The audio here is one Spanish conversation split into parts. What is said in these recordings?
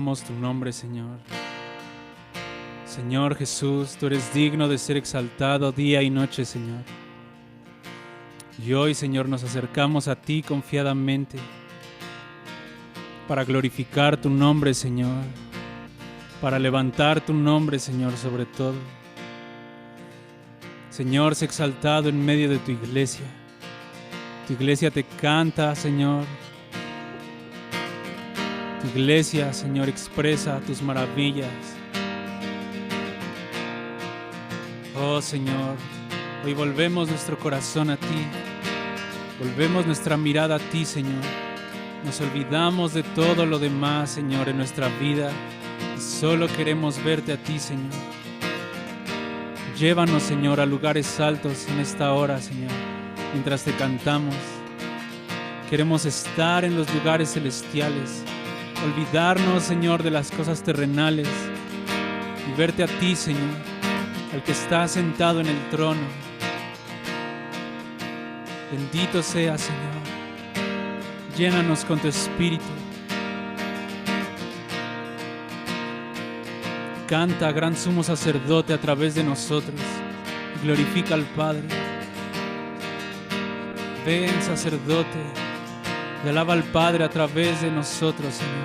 Tu nombre, Señor. Señor Jesús, tú eres digno de ser exaltado día y noche, Señor. Y hoy, Señor, nos acercamos a ti confiadamente para glorificar tu nombre, Señor, para levantar tu nombre, Señor, sobre todo. Señor, sé exaltado en medio de tu iglesia. Tu iglesia te canta, Señor. Tu iglesia, Señor, expresa tus maravillas. Oh, Señor, hoy volvemos nuestro corazón a ti. Volvemos nuestra mirada a ti, Señor. Nos olvidamos de todo lo demás, Señor, en nuestra vida. Y solo queremos verte a ti, Señor. Llévanos, Señor, a lugares altos en esta hora, Señor, mientras te cantamos. Queremos estar en los lugares celestiales. Olvidarnos, Señor, de las cosas terrenales y verte a ti, Señor, al que está sentado en el trono. Bendito sea, Señor. Llénanos con tu espíritu. Canta, gran sumo sacerdote, a través de nosotros. Glorifica al Padre. Ven, sacerdote, y alaba al Padre a través de nosotros, Señor.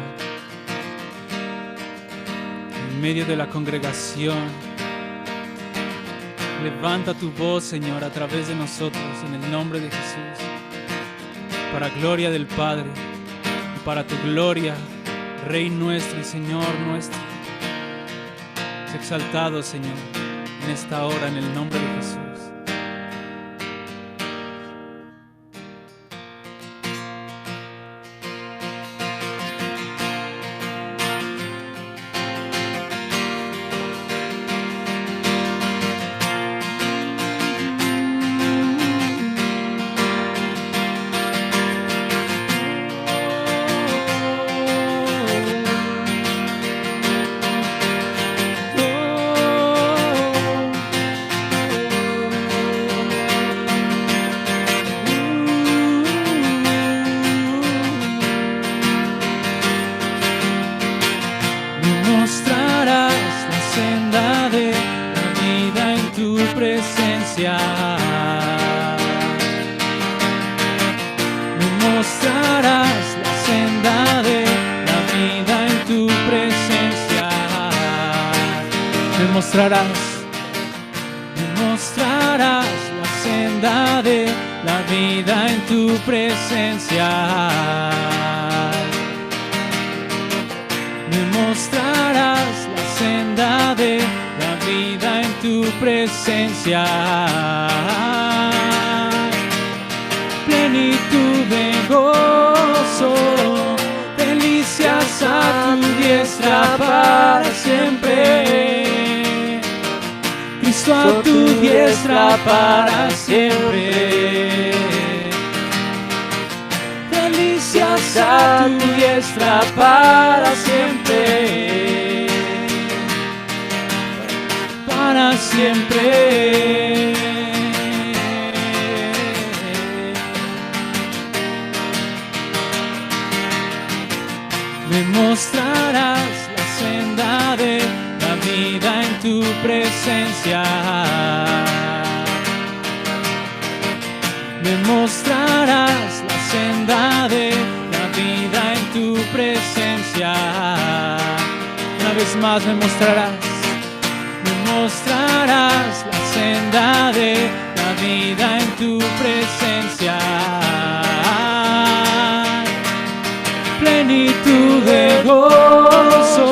En medio de la congregación, levanta tu voz, Señor, a través de nosotros, en el nombre de Jesús, para gloria del Padre y para tu gloria, Rey nuestro y Señor nuestro. Sé exaltado, Señor, en esta hora, en el nombre de Jesús. Me mostrarás la senda de la vida en tu presencia. Me mostrarás la senda de la vida en tu presencia. Plenitud de gozo, delicias a tu diestra para siempre. Cristo a tu diestra para siempre. Delicias a tu diestra para siempre. Para siempre. Me mostrarás la senda de la vida en tu presencia. Me mostrarás la senda de la vida en tu presencia. Una vez más me mostrarás la senda de la vida en tu presencia. Plenitud de gozo,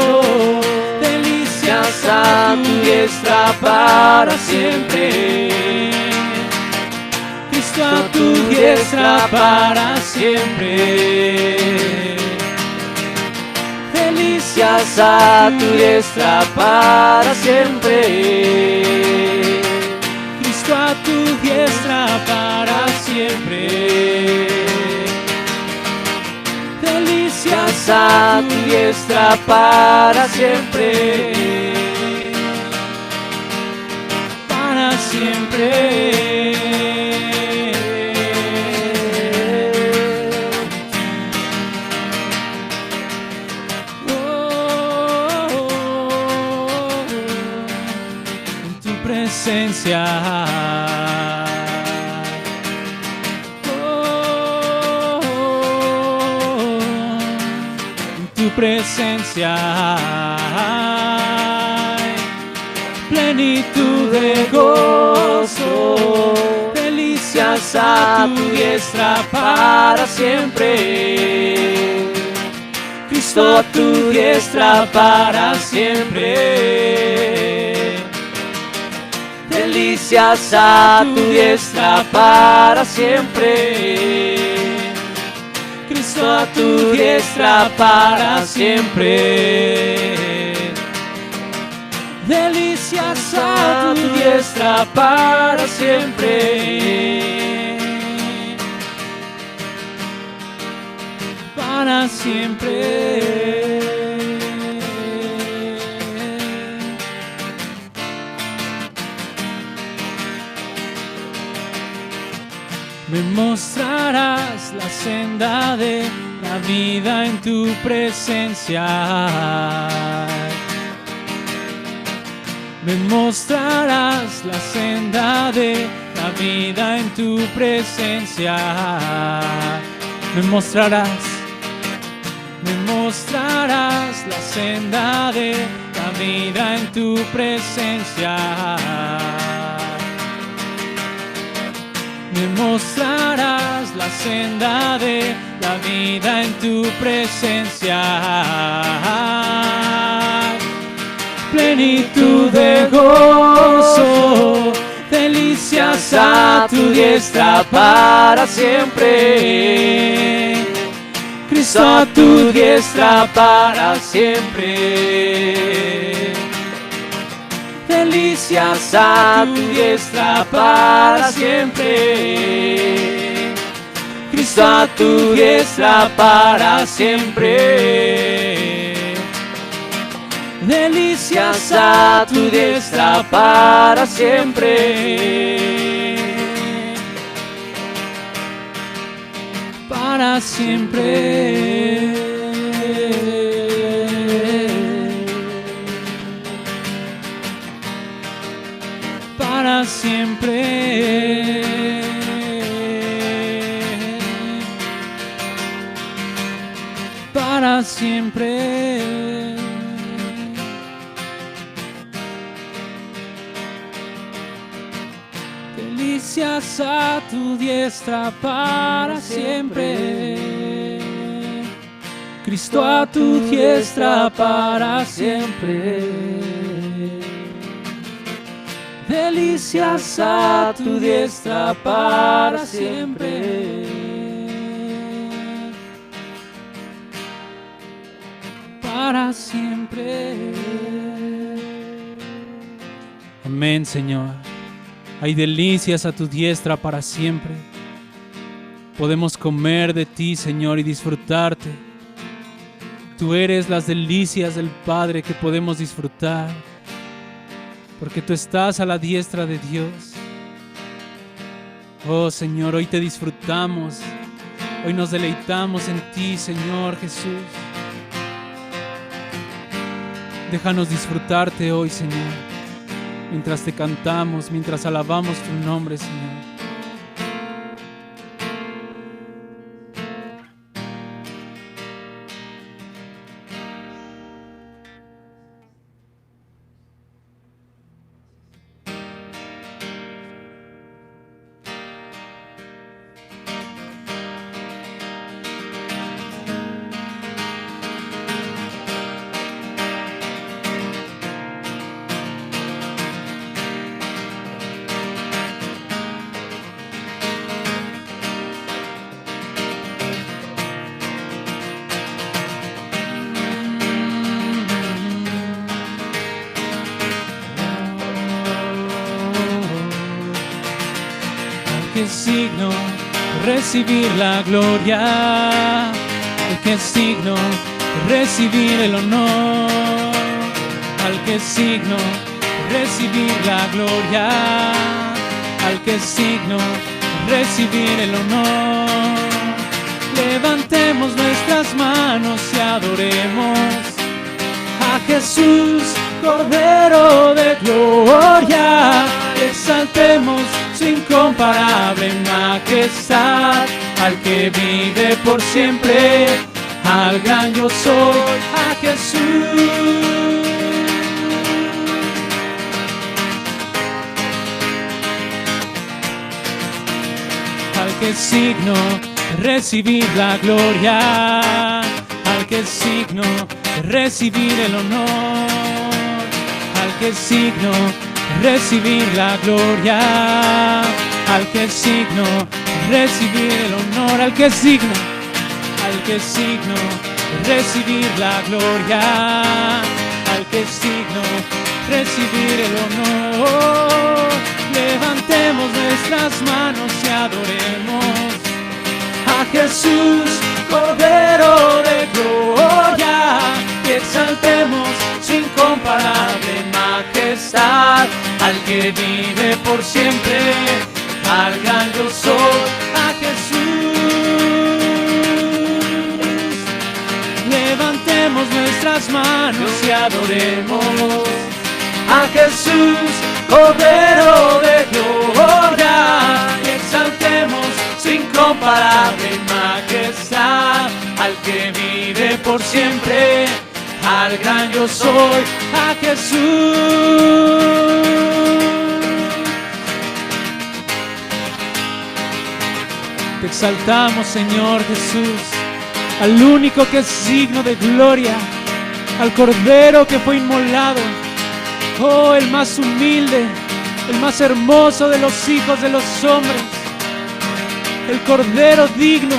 delicias a tu diestra para siempre. Cristo a tu diestra para siempre. Delicias a tu diestra para siempre. Cristo a tu diestra para siempre. Delicias a tu diestra para siempre. Para siempre. Oh, presencia. En tu presencia hay plenitud de gozo, delicias a tu diestra para siempre. Cristo a tu diestra para siempre. Delicias a tu diestra para siempre. Cristo a tu diestra para siempre. Delicias a tu diestra para siempre. Para siempre. Me mostrarás la senda de la vida en tu presencia. Me mostrarás la senda de la vida en tu presencia. Me mostrarás la senda de la vida en tu presencia. Me mostrarás la senda de la vida en tu presencia. Plenitud de gozo, delicias a tu diestra para siempre. Cristo a tu diestra para siempre. Delicias a tu diestra para siempre. Cristo a tu diestra para siempre. Delicias a tu diestra para siempre. Para siempre. Para siempre. Para siempre. Delicias a tu diestra para siempre. Cristo a tu diestra para siempre. Delicias a tu diestra para siempre. Para siempre. Amén, Señor. Hay delicias a tu diestra para siempre. Podemos comer de ti, Señor, y disfrutarte. Tú eres las delicias del Padre que podemos disfrutar, porque tú estás a la diestra de Dios. Oh, Señor, hoy te disfrutamos. Hoy nos deleitamos en ti, Señor Jesús. Déjanos disfrutarte hoy, Señor, mientras te cantamos, mientras alabamos tu nombre, Señor. Que es digno de recibir la gloria, al que es digno de recibir el honor, al que es digno de recibir la gloria, al que es digno de recibir el honor. Levantemos nuestras manos y adoremos a Jesús, Cordero de gloria. exaltemos su incomparable majestad, al que vive por siempre, al gran yo soy, a Jesús. Al que es digno de recibir la gloria, al que es digno de recibir el honor, al que es digno de recibir la gloria, al que es digno de recibir el honor, al que es digno de recibir la gloria, al que es digno de recibir el honor. Levantemos nuestras manos y adoremos a Jesús, Cordero de gloria, y exaltemos su incomparable majestad, al que vive por siempre, al gran yo soy, a Jesús. Levantemos nuestras manos y adoremos a Jesús, Cordero de gloria, y exaltemos su incomparable majestad, al que vive por siempre, al gran yo soy, a Jesús. Te exaltamos, Señor Jesús, al único que es digno de gloria, al Cordero que fue inmolado. Oh, el más humilde, el más hermoso de los hijos de los hombres, el Cordero digno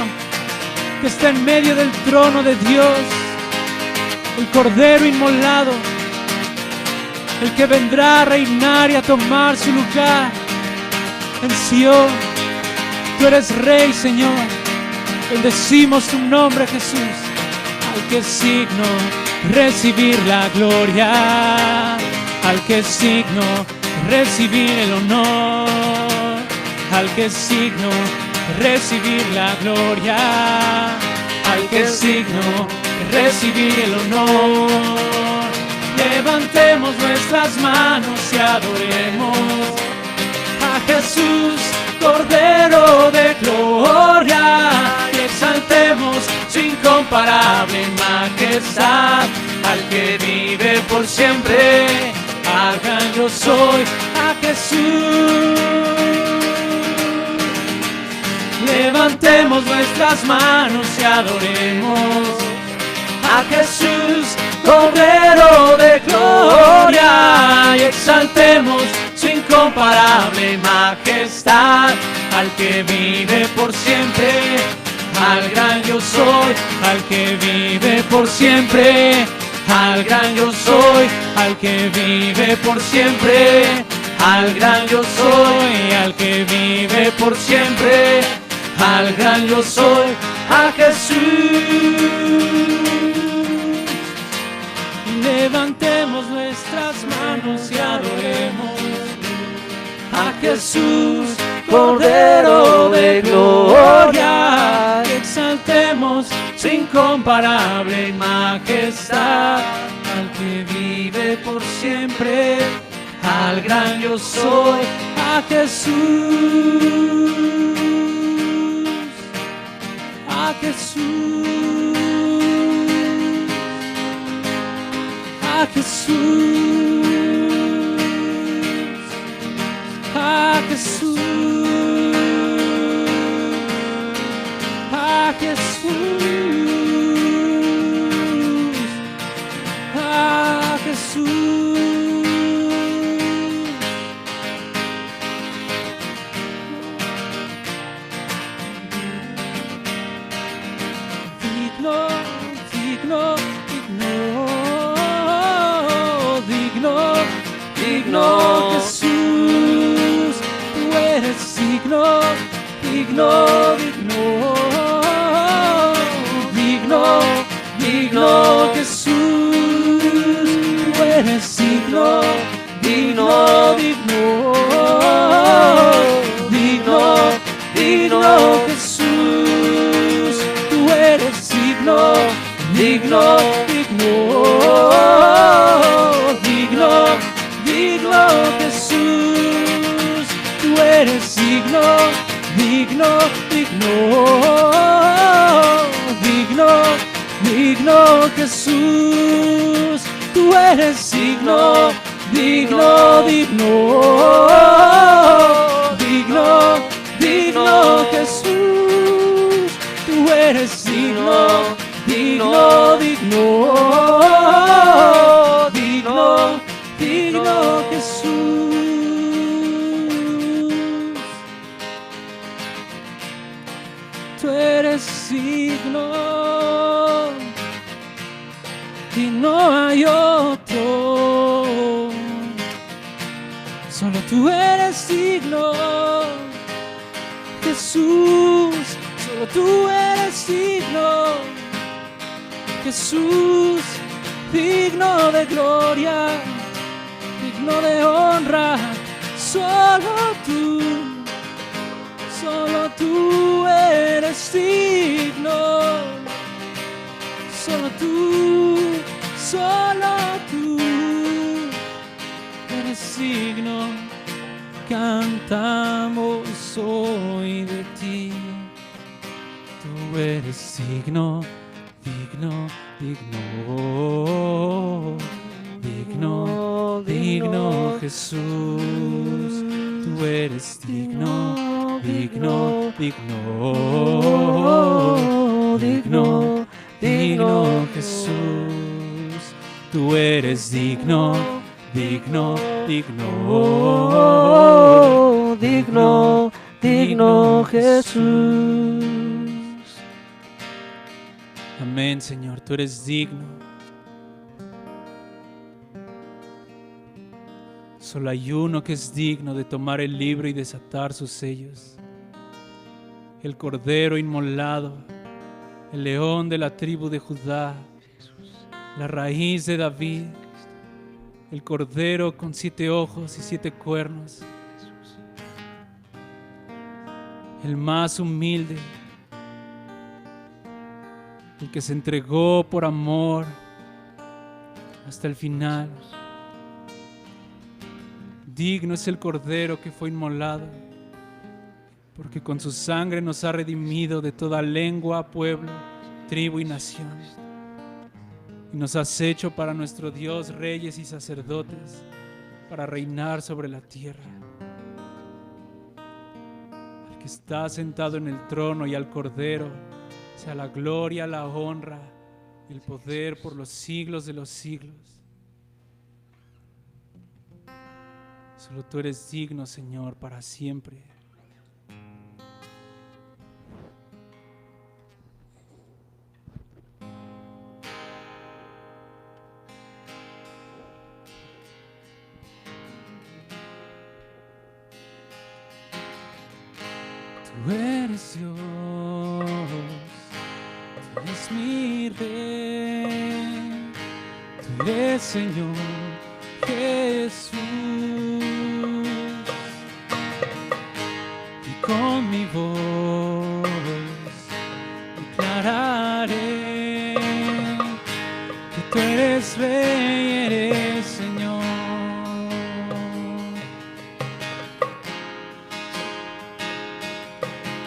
que está en medio del trono de Dios, el Cordero inmolado, el que vendrá a reinar y a tomar su lugar en Sion. Tú eres Rey, Señor. Bendecimos tu nombre, Jesús, al que es digno recibir la gloria, al que es digno recibir el honor, al que es digno recibir la gloria, al que es digno recibir el honor. Levantemos nuestras manos y adoremos a Jesús, Cordero de gloria, y exaltemos su incomparable majestad, al que vive por siempre, al gran yo soy, a Jesús. Levantemos nuestras manos y adoremos a Jesús, Cordero de gloria, y exaltemos su incomparable majestad, al que vive por siempre, al gran yo soy, al que vive por siempre, al gran yo soy, al que vive por siempre, al gran yo soy, al que vive por siempre, al gran yo soy, a Jesús. Levantemos nuestras manos y adoremos a Jesús, Cordero de gloria, y exaltemos su incomparable majestad, al que vive por siempre, al gran yo soy, a Jesús, a Jesús, a Jesús, a Jesús, a Jesús, a Jesús. Digno, digno, digno, digno, digno Jesús, tú eres digno, digno, digno, digno, digno Jesús, tú eres digno, digno, digno, digno, digno Jesús, tú eres digno, digno, digno, digno, digno Jesús, Jesús, tú eres digno, digno, digno, digno, digno, Jesús, tú eres digno, digno, digno, digno, digno, Jesús. Tú eres digno y no hay otro. Solo tú eres digno, Jesús. Solo tú eres digno, Jesús. Digno de gloria, digno de honra. Solo tú eres digno. Solo tú eres digno. Cantamos hoy de ti. Tú eres digno, digno, digno, digno, digno, Jesús. Tú eres digno, digno, digno, digno, digno, Jesús. Tú eres digno, digno, digno, digno, digno, Jesús. Amén, Señor, tú eres digno. Solo hay uno que es digno de tomar el libro y desatar sus sellos. El Cordero inmolado, el León de la tribu de Judá, la raíz de David, el Cordero con 7 ojos y 7 cuernos, el más humilde, el que se entregó por amor hasta el final. Digno es el Cordero que fue inmolado, porque con su sangre nos ha redimido de toda lengua, pueblo, tribu y nación. Y nos has hecho para nuestro Dios reyes y sacerdotes, para reinar sobre la tierra. Al que está sentado en el trono y al Cordero sea la gloria, la honra y el poder por los siglos de los siglos. Solo tú eres digno, Señor, para siempre. Tú eres Dios, tú eres mi Rey, tú eres Señor Jesús. Y con mi voz declararé que tú eres Rey, eres Señor.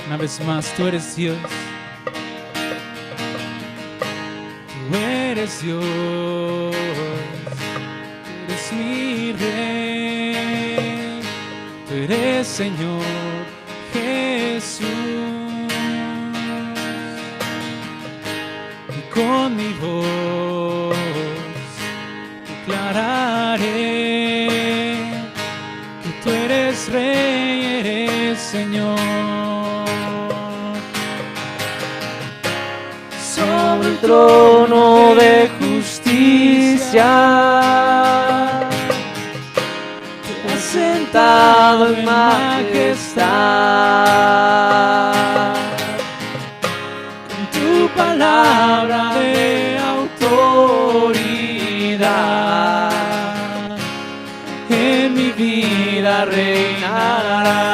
Una vez más, tú eres Dios. Tú eres Dios. Tú eres mi Rey. Tú eres Señor Jesús. Y con mi voz declararé que tú eres Rey, eres Señor. Sobre el trono de justicia te has sentado en majestad, con tu palabra de autoridad en mi vida reinarás.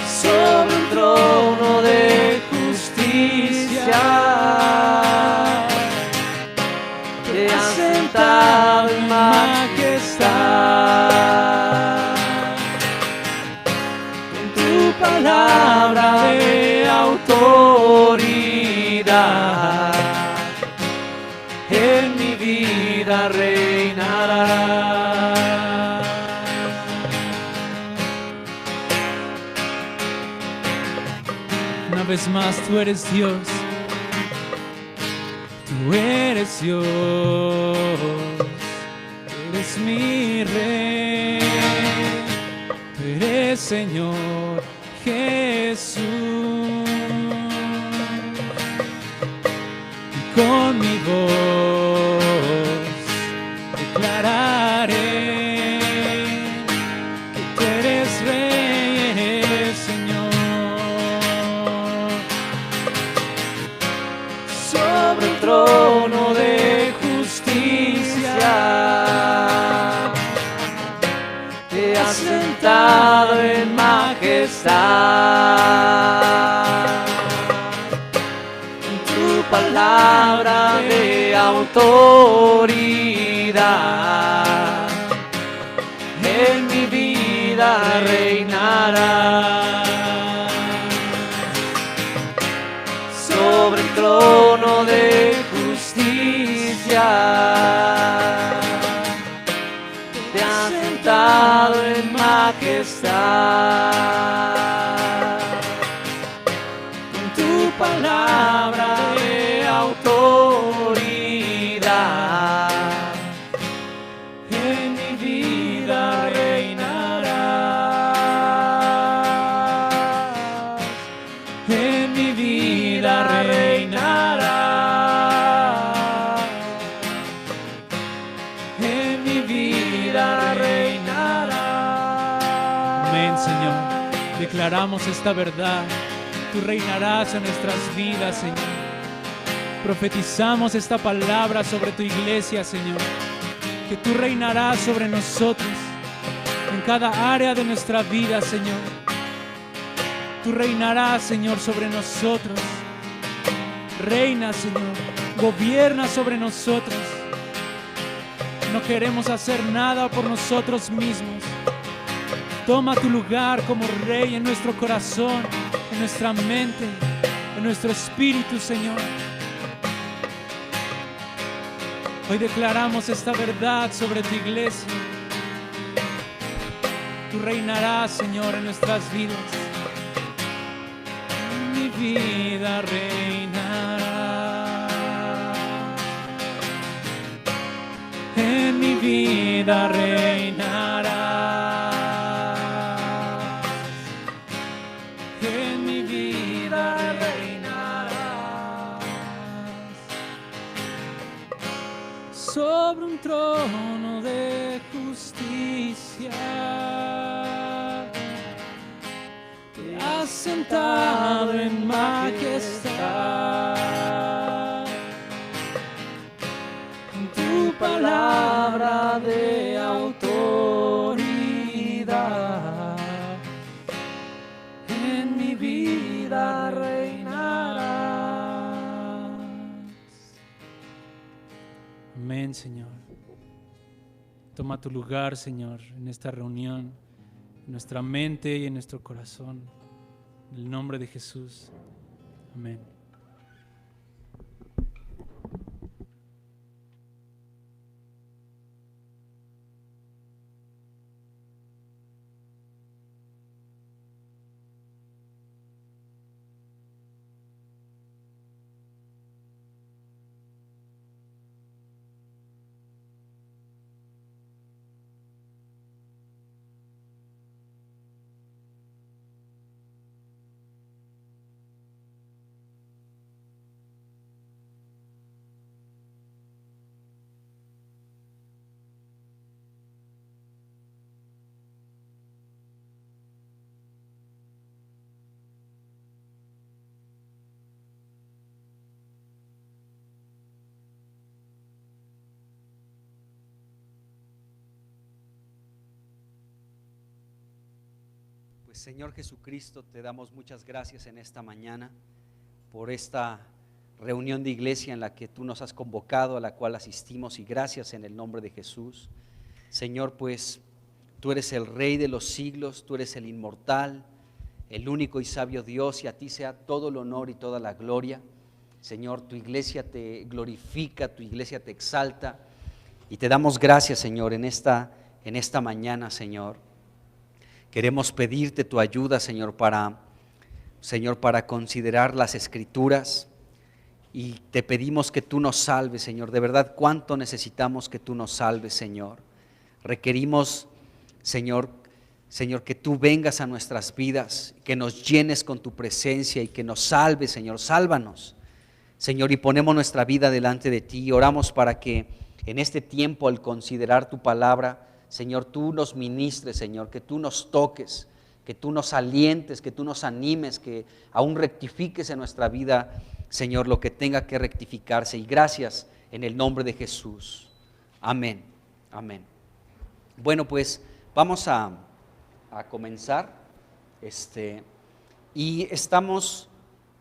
Sobre el trono de justicia te has sentado en majestad, con tu palabra de autoridad vida reinará. Una vez más, tú eres Dios. Tú eres Dios. Eres mi Rey. Tú eres Señor Jesús. Y con mi voz declararé que tú eres Rey, eres Señor. Sobre el trono de justicia te has sentado en majestad. Tu palabra de autoridad en mi vida reinará. Sobre el trono de justicia te has sentado en majestad. Con tu palabra de autoridad en mi vida reinarás. En mi vida reinarás. En mi vida reinarás. Amén, Señor. Declaramos esta verdad. Tú reinarás en nuestras vidas, Señor. Profetizamos esta palabra sobre tu iglesia, Señor. Que tú reinarás sobre nosotros en cada área de nuestra vida, Señor. Tú reinarás, Señor, sobre nosotros. Reina, Señor. Gobierna sobre nosotros. No queremos hacer nada por nosotros mismos. Toma tu lugar como Rey en nuestro corazón, en nuestra mente, en nuestro espíritu, Señor. Hoy declaramos esta verdad sobre tu iglesia. Tú reinarás, Señor, en nuestras vidas. Mi vida reinará. En mi vida reinará. En mi vida reinará. Sobre un trono de justicia te has sentado en majestad. Tu palabra de autoridad en mi vida reinarás. Amén, Señor. Toma tu lugar, Señor, en esta reunión, en nuestra mente y en nuestro corazón. En el nombre de Jesús. Amén. Señor Jesucristo, te damos muchas gracias en esta mañana por esta reunión de iglesia en la que tú nos has convocado, a la cual asistimos, y gracias en el nombre de Jesús. Señor, pues tú eres el Rey de los siglos, tú eres el inmortal, el único y sabio Dios, y a ti sea todo el honor y toda la gloria. Señor, tu iglesia te glorifica, tu iglesia te exalta, Y te damos gracias, Señor, en esta mañana, Señor. Queremos pedirte tu ayuda, Señor, para considerar las Escrituras. Y te pedimos que tú nos salves, Señor. De verdad, cuánto necesitamos que tú nos salves, Señor. Requerimos, Señor, que tú vengas a nuestras vidas, que nos llenes con tu presencia y que nos salves, Señor. Sálvanos, Señor, y ponemos nuestra vida delante de ti. Oramos para que en este tiempo, al considerar tu palabra, Señor, tú nos ministres, Señor, que tú nos toques, que tú nos alientes, que tú nos animes, que aún rectifiques en nuestra vida, Señor, lo que tenga que rectificarse. Y gracias en el nombre de Jesús. Amén. Amén. Bueno, pues vamos a comenzar. Y estamos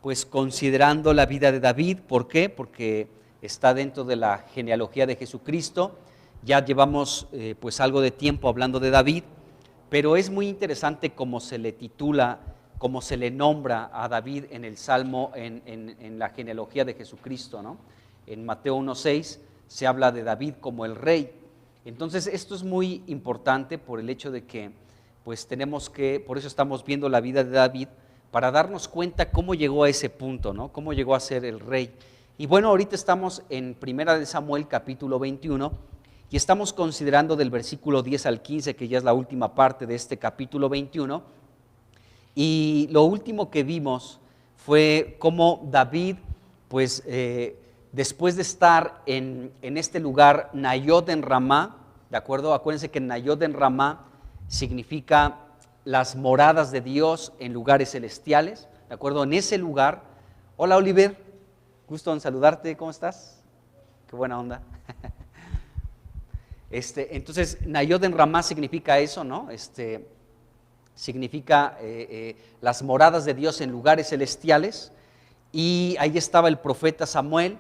pues considerando la vida de David. ¿Por qué? Porque está dentro de la genealogía de Jesucristo. Ya llevamos pues algo de tiempo hablando de David, pero es muy interesante cómo se le titula, cómo se le nombra a David en el Salmo, en la genealogía de Jesucristo, ¿no? En Mateo 1:6 se habla de David como el rey. Entonces esto es muy importante por el hecho de que pues por eso estamos viendo la vida de David, para darnos cuenta cómo llegó a ese punto, ¿no? Cómo llegó a ser el rey. Y bueno, ahorita estamos en 1 de Samuel capítulo 21 y estamos considerando del versículo 10 al 15, que ya es la última parte de este capítulo 21. Y lo último que vimos fue cómo David, pues después de estar en este lugar, Nayot en Ramá, ¿de acuerdo? Acuérdense que Nayot en Ramá significa las moradas de Dios en lugares celestiales, ¿de acuerdo? En ese lugar. Hola, Oliver, gusto en saludarte, ¿cómo estás? Qué buena onda. Entonces, Nayot en Ramá significa eso, ¿no? Significa las moradas de Dios en lugares celestiales, y ahí estaba el profeta Samuel,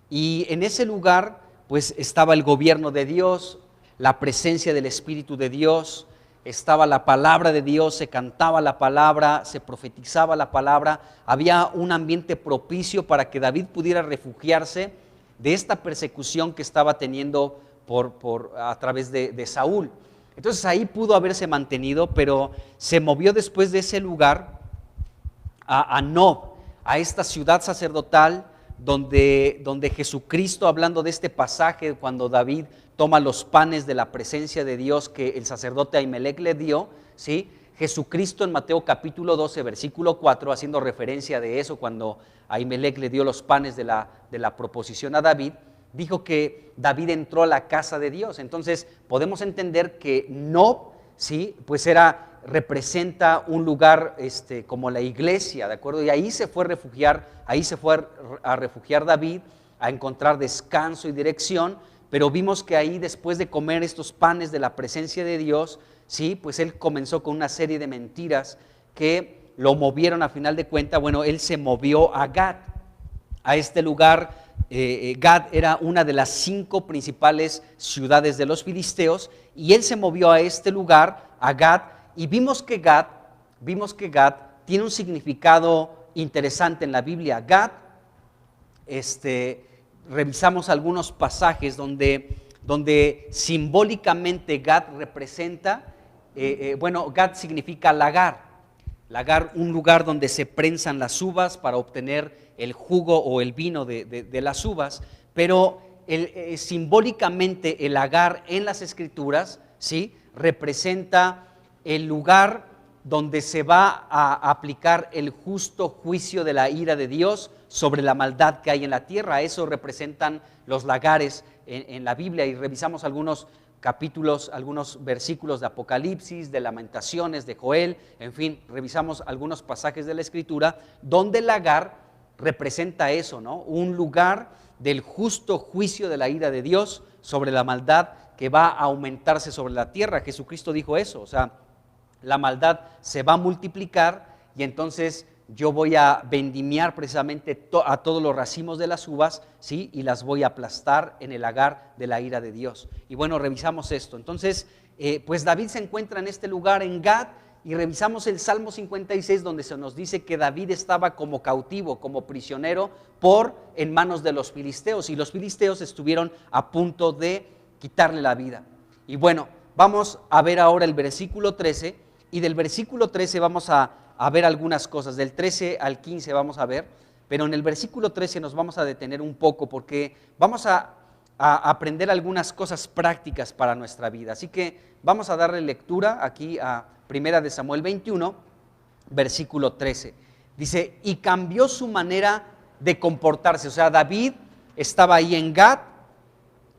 y en ese lugar pues estaba el gobierno de Dios, la presencia del Espíritu de Dios, estaba la palabra de Dios, se cantaba la palabra, se profetizaba la palabra, había un ambiente propicio para que David pudiera refugiarse de esta persecución que estaba teniendo a través de Saúl. Entonces ahí pudo haberse mantenido, pero se movió después de ese lugar a Nob, a esta ciudad sacerdotal donde Jesucristo, hablando de este pasaje, cuando David toma los panes de la presencia de Dios que el sacerdote Ahimelech le dio, ¿sí? Jesucristo en Mateo capítulo 12, versículo 4, haciendo referencia de eso, cuando Ahimelech le dio los panes de la proposición a David, dijo que David entró a la casa de Dios. Entonces podemos entender que Nob, ¿sí? Pues representa un lugar como la iglesia, ¿de acuerdo? Y ahí se fue a refugiar David, a encontrar descanso y dirección. Pero vimos que ahí, después de comer estos panes de la presencia de Dios, ¿sí? Pues él comenzó con una serie de mentiras que lo movieron a final de cuentas. Bueno, él se movió a Gad, a este lugar. Gad era una de las 5 principales ciudades de los filisteos, y él se movió a este lugar, a Gad, y vimos que Gad tiene un significado interesante en la Biblia. Gad, revisamos algunos pasajes donde simbólicamente Gad representa, Gad significa lagar, un lugar donde se prensan las uvas para obtener el jugo o el vino de las uvas, pero simbólicamente el lagar en las Escrituras, ¿sí? Representa el lugar donde se va a aplicar el justo juicio de la ira de Dios sobre la maldad que hay en la tierra. Eso representan los lagares en la Biblia, y revisamos algunos capítulos, algunos versículos de Apocalipsis, de Lamentaciones, de Joel, en fin, revisamos algunos pasajes de la Escritura donde el lagar representa eso, ¿no? Un lugar del justo juicio de la ira de Dios sobre la maldad que va a aumentarse sobre la tierra. Jesucristo dijo eso, o sea, la maldad se va a multiplicar, y entonces yo voy a vendimiar precisamente a todos los racimos de las uvas, ¿sí? Y las voy a aplastar en el lagar de la ira de Dios. Y bueno, revisamos esto. Entonces, pues David se encuentra en este lugar, en Gad, y revisamos el Salmo 56, donde se nos dice que David estaba como cautivo, como prisionero en manos de los filisteos, y los filisteos estuvieron a punto de quitarle la vida. Y bueno, vamos a ver ahora el versículo 13, y del versículo 13 vamos a ver algunas cosas, del 13 al 15 vamos a ver, pero en el versículo 13 nos vamos a detener un poco porque vamos a aprender algunas cosas prácticas para nuestra vida. Así que vamos a darle lectura aquí a 1 de Samuel 21, versículo 13. Dice, y cambió su manera de comportarse. O sea, David estaba ahí en Gat,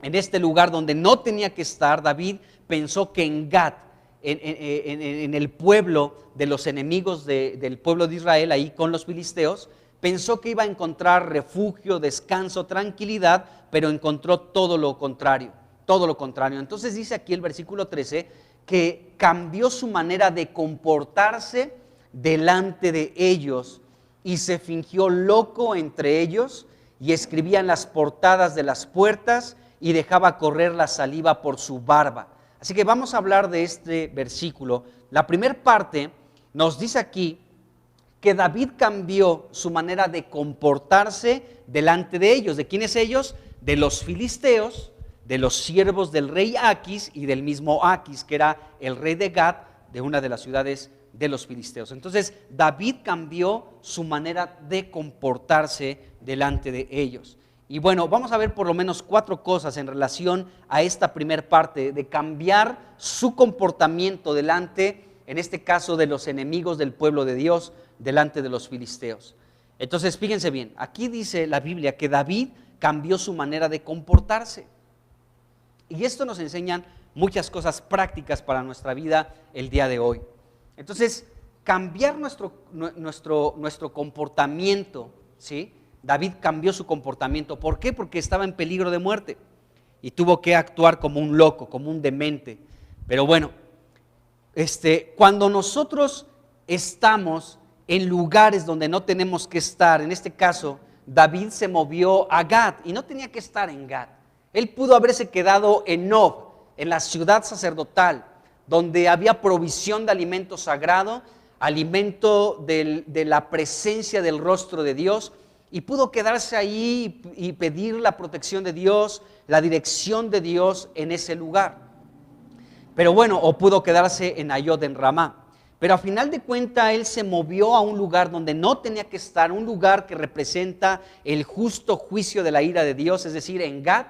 en este lugar donde no tenía que estar. David pensó que en Gat, en el pueblo de los enemigos del pueblo de Israel, ahí con los filisteos, pensó que iba a encontrar refugio, descanso, tranquilidad, pero encontró todo lo contrario, todo lo contrario. Entonces dice aquí el versículo 13 que cambió su manera de comportarse delante de ellos y se fingió loco entre ellos y escribía en las portadas de las puertas y dejaba correr la saliva por su barba. Así que vamos a hablar de este versículo. La primera parte nos dice aquí que David cambió su manera de comportarse delante de ellos. ¿De quiénes ellos? De los filisteos, de los siervos del rey Aquis y del mismo Aquis, que era el rey de Gat, de una de las ciudades de los filisteos. Entonces David cambió su manera de comportarse delante de ellos. Y bueno, vamos a ver por lo menos 4 cosas en relación a esta primera parte, de cambiar su comportamiento delante, en este caso, de los enemigos del pueblo de Dios, delante de los filisteos. Entonces fíjense bien, aquí dice la Biblia que David cambió su manera de comportarse. Y esto nos enseña muchas cosas prácticas para nuestra vida el día de hoy. Entonces, cambiar nuestro comportamiento, ¿sí? David cambió su comportamiento. ¿Por qué? Porque estaba en peligro de muerte y tuvo que actuar como un loco, como un demente. Pero bueno, cuando nosotros estamos en lugares donde no tenemos que estar, en este caso, David se movió a Gat y no tenía que estar en Gat. Él pudo haberse quedado en Nob, en la ciudad sacerdotal, donde había provisión de alimento sagrado, alimento de la presencia del rostro de Dios, y pudo quedarse ahí y pedir la protección de Dios, la dirección de Dios en ese lugar. Pero bueno, o pudo quedarse en Ayod, en Ramá. Pero a final de cuentas él se movió a un lugar donde no tenía que estar, un lugar que representa el justo juicio de la ira de Dios, es decir, en Gat.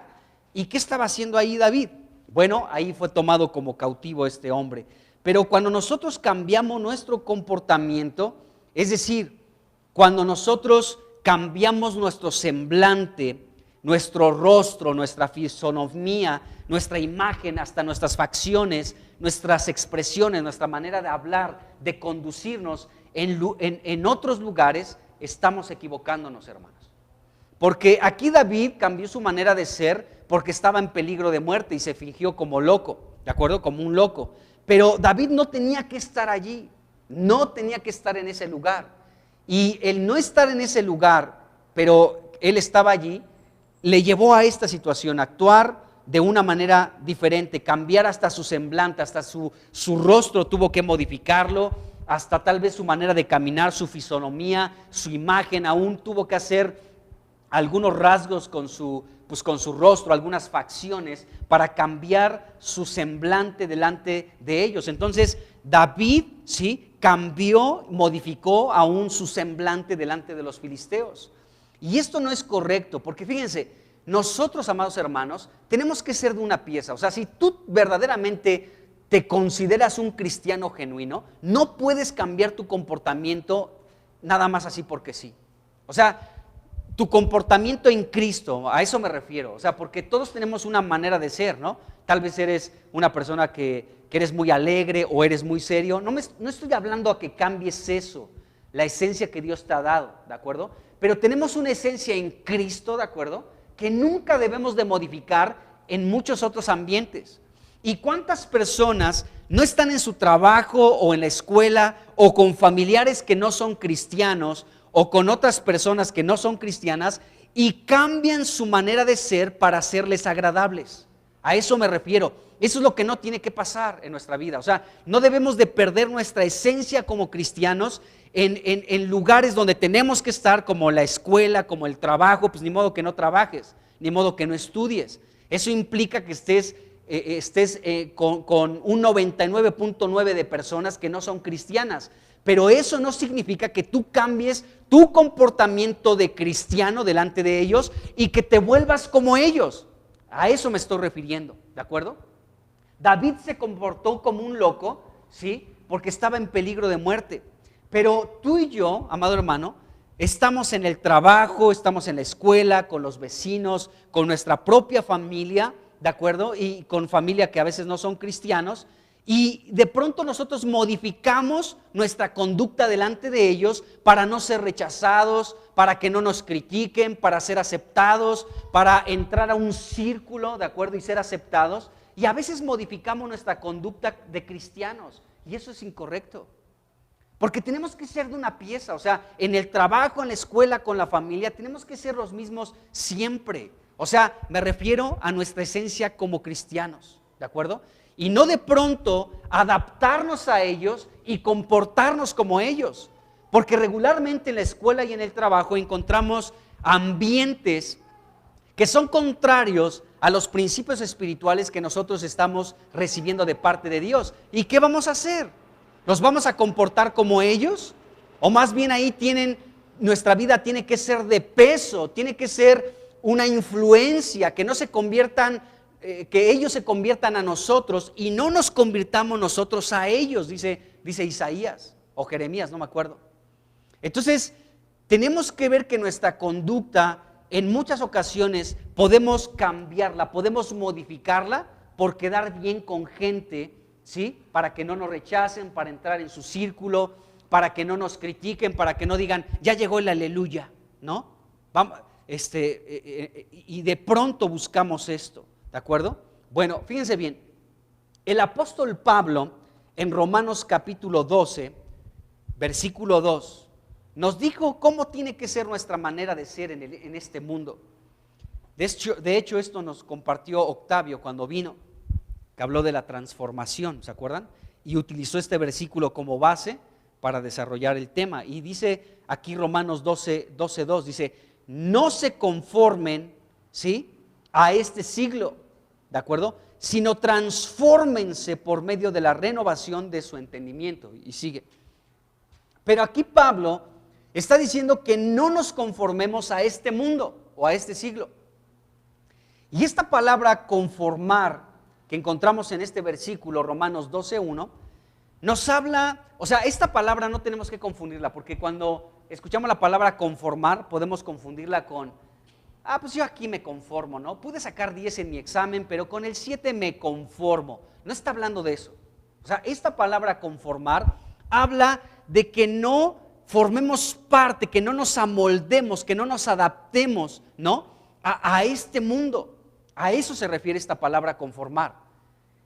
¿Y qué estaba haciendo ahí David? Bueno, ahí fue tomado como cautivo este hombre. Pero cuando nosotros cambiamos nuestro comportamiento, es decir, cuando nosotros cambiamos nuestro semblante, nuestro rostro, nuestra fisonomía, nuestra imagen, hasta nuestras facciones, nuestras expresiones, nuestra manera de hablar, de conducirnos en otros lugares, estamos equivocándonos, hermanos. Porque aquí David cambió su manera de ser porque estaba en peligro de muerte y se fingió como loco, ¿de acuerdo? Como un loco. Pero David no tenía que estar allí, no tenía que estar en ese lugar. Y el no estar en ese lugar, pero él estaba allí, le llevó a esta situación, a actuar de una manera diferente, cambiar hasta su semblante, hasta su rostro tuvo que modificarlo, hasta tal vez su manera de caminar, su fisonomía, su imagen, aún tuvo que hacer algunos rasgos con su rostro, algunas facciones, para cambiar su semblante delante de ellos. Entonces David, ¿sí?, cambió, modificó aún su semblante delante de los filisteos. Y esto no es correcto, porque fíjense, nosotros, amados hermanos, tenemos que ser de una pieza. O sea, si tú verdaderamente te consideras un cristiano genuino, no puedes cambiar tu comportamiento nada más así porque sí. O sea, tu comportamiento en Cristo, a eso me refiero. O sea, porque todos tenemos una manera de ser, ¿no? Tal vez eres una persona que eres muy alegre o eres muy serio. No estoy hablando a que cambies eso, la esencia que Dios te ha dado, ¿de acuerdo? Pero tenemos una esencia en Cristo, ¿de acuerdo?, que nunca debemos de modificar en muchos otros ambientes. ¿Y cuántas personas no están en su trabajo o en la escuela o con familiares que no son cristianos o con otras personas que no son cristianas y cambian su manera de ser para hacerles agradables? A eso me refiero. Eso es lo que no tiene que pasar en nuestra vida. O sea, no debemos de perder nuestra esencia como cristianos en lugares donde tenemos que estar, como la escuela, como el trabajo. Pues ni modo que no trabajes, ni modo que no estudies. Eso implica que estés con un 99.9 de personas que no son cristianas. Pero eso no significa que tú cambies tu comportamiento de cristiano delante de ellos y que te vuelvas como ellos. A eso me estoy refiriendo, ¿de acuerdo? David se comportó como un loco, ¿sí? Porque estaba en peligro de muerte. Pero tú y yo, amado hermano, estamos en el trabajo, estamos en la escuela, con los vecinos, con nuestra propia familia, ¿de acuerdo? Y con familia que a veces no son cristianos. Y de pronto nosotros modificamos nuestra conducta delante de ellos para no ser rechazados, para que no nos critiquen, para ser aceptados, para entrar a un círculo, ¿de acuerdo? Y ser aceptados. Y a veces modificamos nuestra conducta de cristianos. Y eso es incorrecto. Porque tenemos que ser de una pieza, o sea, en el trabajo, en la escuela, con la familia, tenemos que ser los mismos siempre. O sea, me refiero a nuestra esencia como cristianos, ¿de acuerdo? Y no de pronto adaptarnos a ellos y comportarnos como ellos. Porque regularmente en la escuela y en el trabajo encontramos ambientes que son contrarios a los principios espirituales que nosotros estamos recibiendo de parte de Dios. ¿Y qué vamos a hacer? ¿Nos vamos a comportar como ellos? O más bien ahí nuestra vida tiene que ser de peso, tiene que ser una influencia, que no se conviertan, que ellos se conviertan a nosotros y no nos convirtamos nosotros a ellos, dice Isaías o Jeremías, no me acuerdo. Entonces, tenemos que ver que nuestra conducta en muchas ocasiones podemos cambiarla, podemos modificarla por quedar bien con gente, ¿sí? Para que no nos rechacen, para entrar en su círculo, para que no nos critiquen, para que no digan, ya llegó el aleluya, ¿no? Vamos, y de pronto buscamos esto, ¿de acuerdo? Bueno, fíjense bien, el apóstol Pablo en Romanos capítulo 12, versículo 2, nos dijo cómo tiene que ser nuestra manera de ser en este mundo. De hecho, esto nos compartió Octavio cuando vino, que habló de la transformación, ¿se acuerdan? Y utilizó este versículo como base para desarrollar el tema. Y dice aquí Romanos 12:2, dice, no se conformen, ¿sí?, a este siglo, ¿de acuerdo? Sino transfórmense por medio de la renovación de su entendimiento. Y sigue. Pero aquí Pablo está diciendo que no nos conformemos a este mundo o a este siglo. Y esta palabra conformar que encontramos en este versículo, Romanos 12:1, nos habla, o sea, esta palabra no tenemos que confundirla, porque cuando escuchamos la palabra conformar, podemos confundirla con, pues yo aquí me conformo, ¿no? Pude sacar 10 en mi examen, pero con el 7 me conformo. No está hablando de eso. O sea, esta palabra conformar habla de que no formemos parte, que no nos amoldemos, que no nos adaptemos, ¿no?, a este mundo. A eso se refiere esta palabra conformar.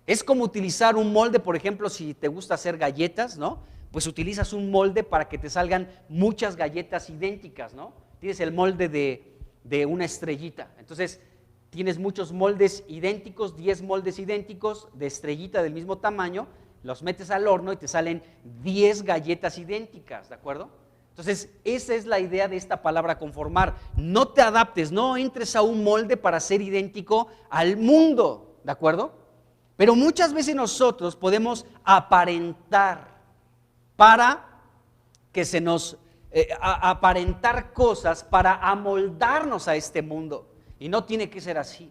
Es como utilizar un molde, por ejemplo, si te gusta hacer galletas, ¿no? Pues utilizas un molde para que te salgan muchas galletas idénticas, ¿no? Tienes el molde de una estrellita. Entonces, tienes muchos moldes idénticos, 10 moldes idénticos de estrellita del mismo tamaño, los metes al horno y te salen 10 galletas idénticas, ¿de acuerdo? Entonces, esa es la idea de esta palabra conformar. No te adaptes, no entres a un molde para ser idéntico al mundo, ¿de acuerdo? Pero muchas veces nosotros podemos aparentar para que se nos aparentar cosas para amoldarnos a este mundo, y no tiene que ser así.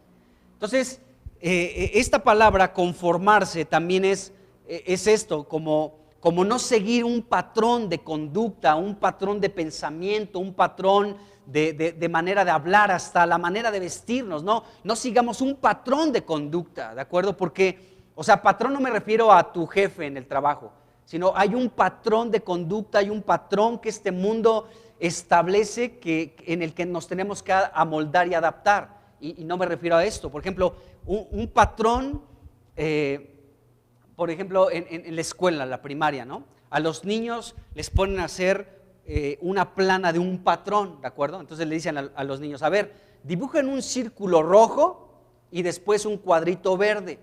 Entonces, esta palabra conformarse también es esto, como no seguir un patrón de conducta, un patrón de pensamiento, un patrón de manera de hablar, hasta la manera de vestirnos. No sigamos un patrón de conducta, ¿de acuerdo? Porque, o sea, patrón no me refiero a tu jefe en el trabajo, sino hay un patrón de conducta, hay un patrón que este mundo establece en el que nos tenemos que amoldar y adaptar. Y no me refiero a esto. Por ejemplo, un patrón, por ejemplo, en la escuela, la primaria, ¿no? A los niños les ponen a hacer una plana de un patrón, ¿de acuerdo? Entonces le dicen a los niños, a ver, dibujen un círculo rojo y después un cuadrito verde.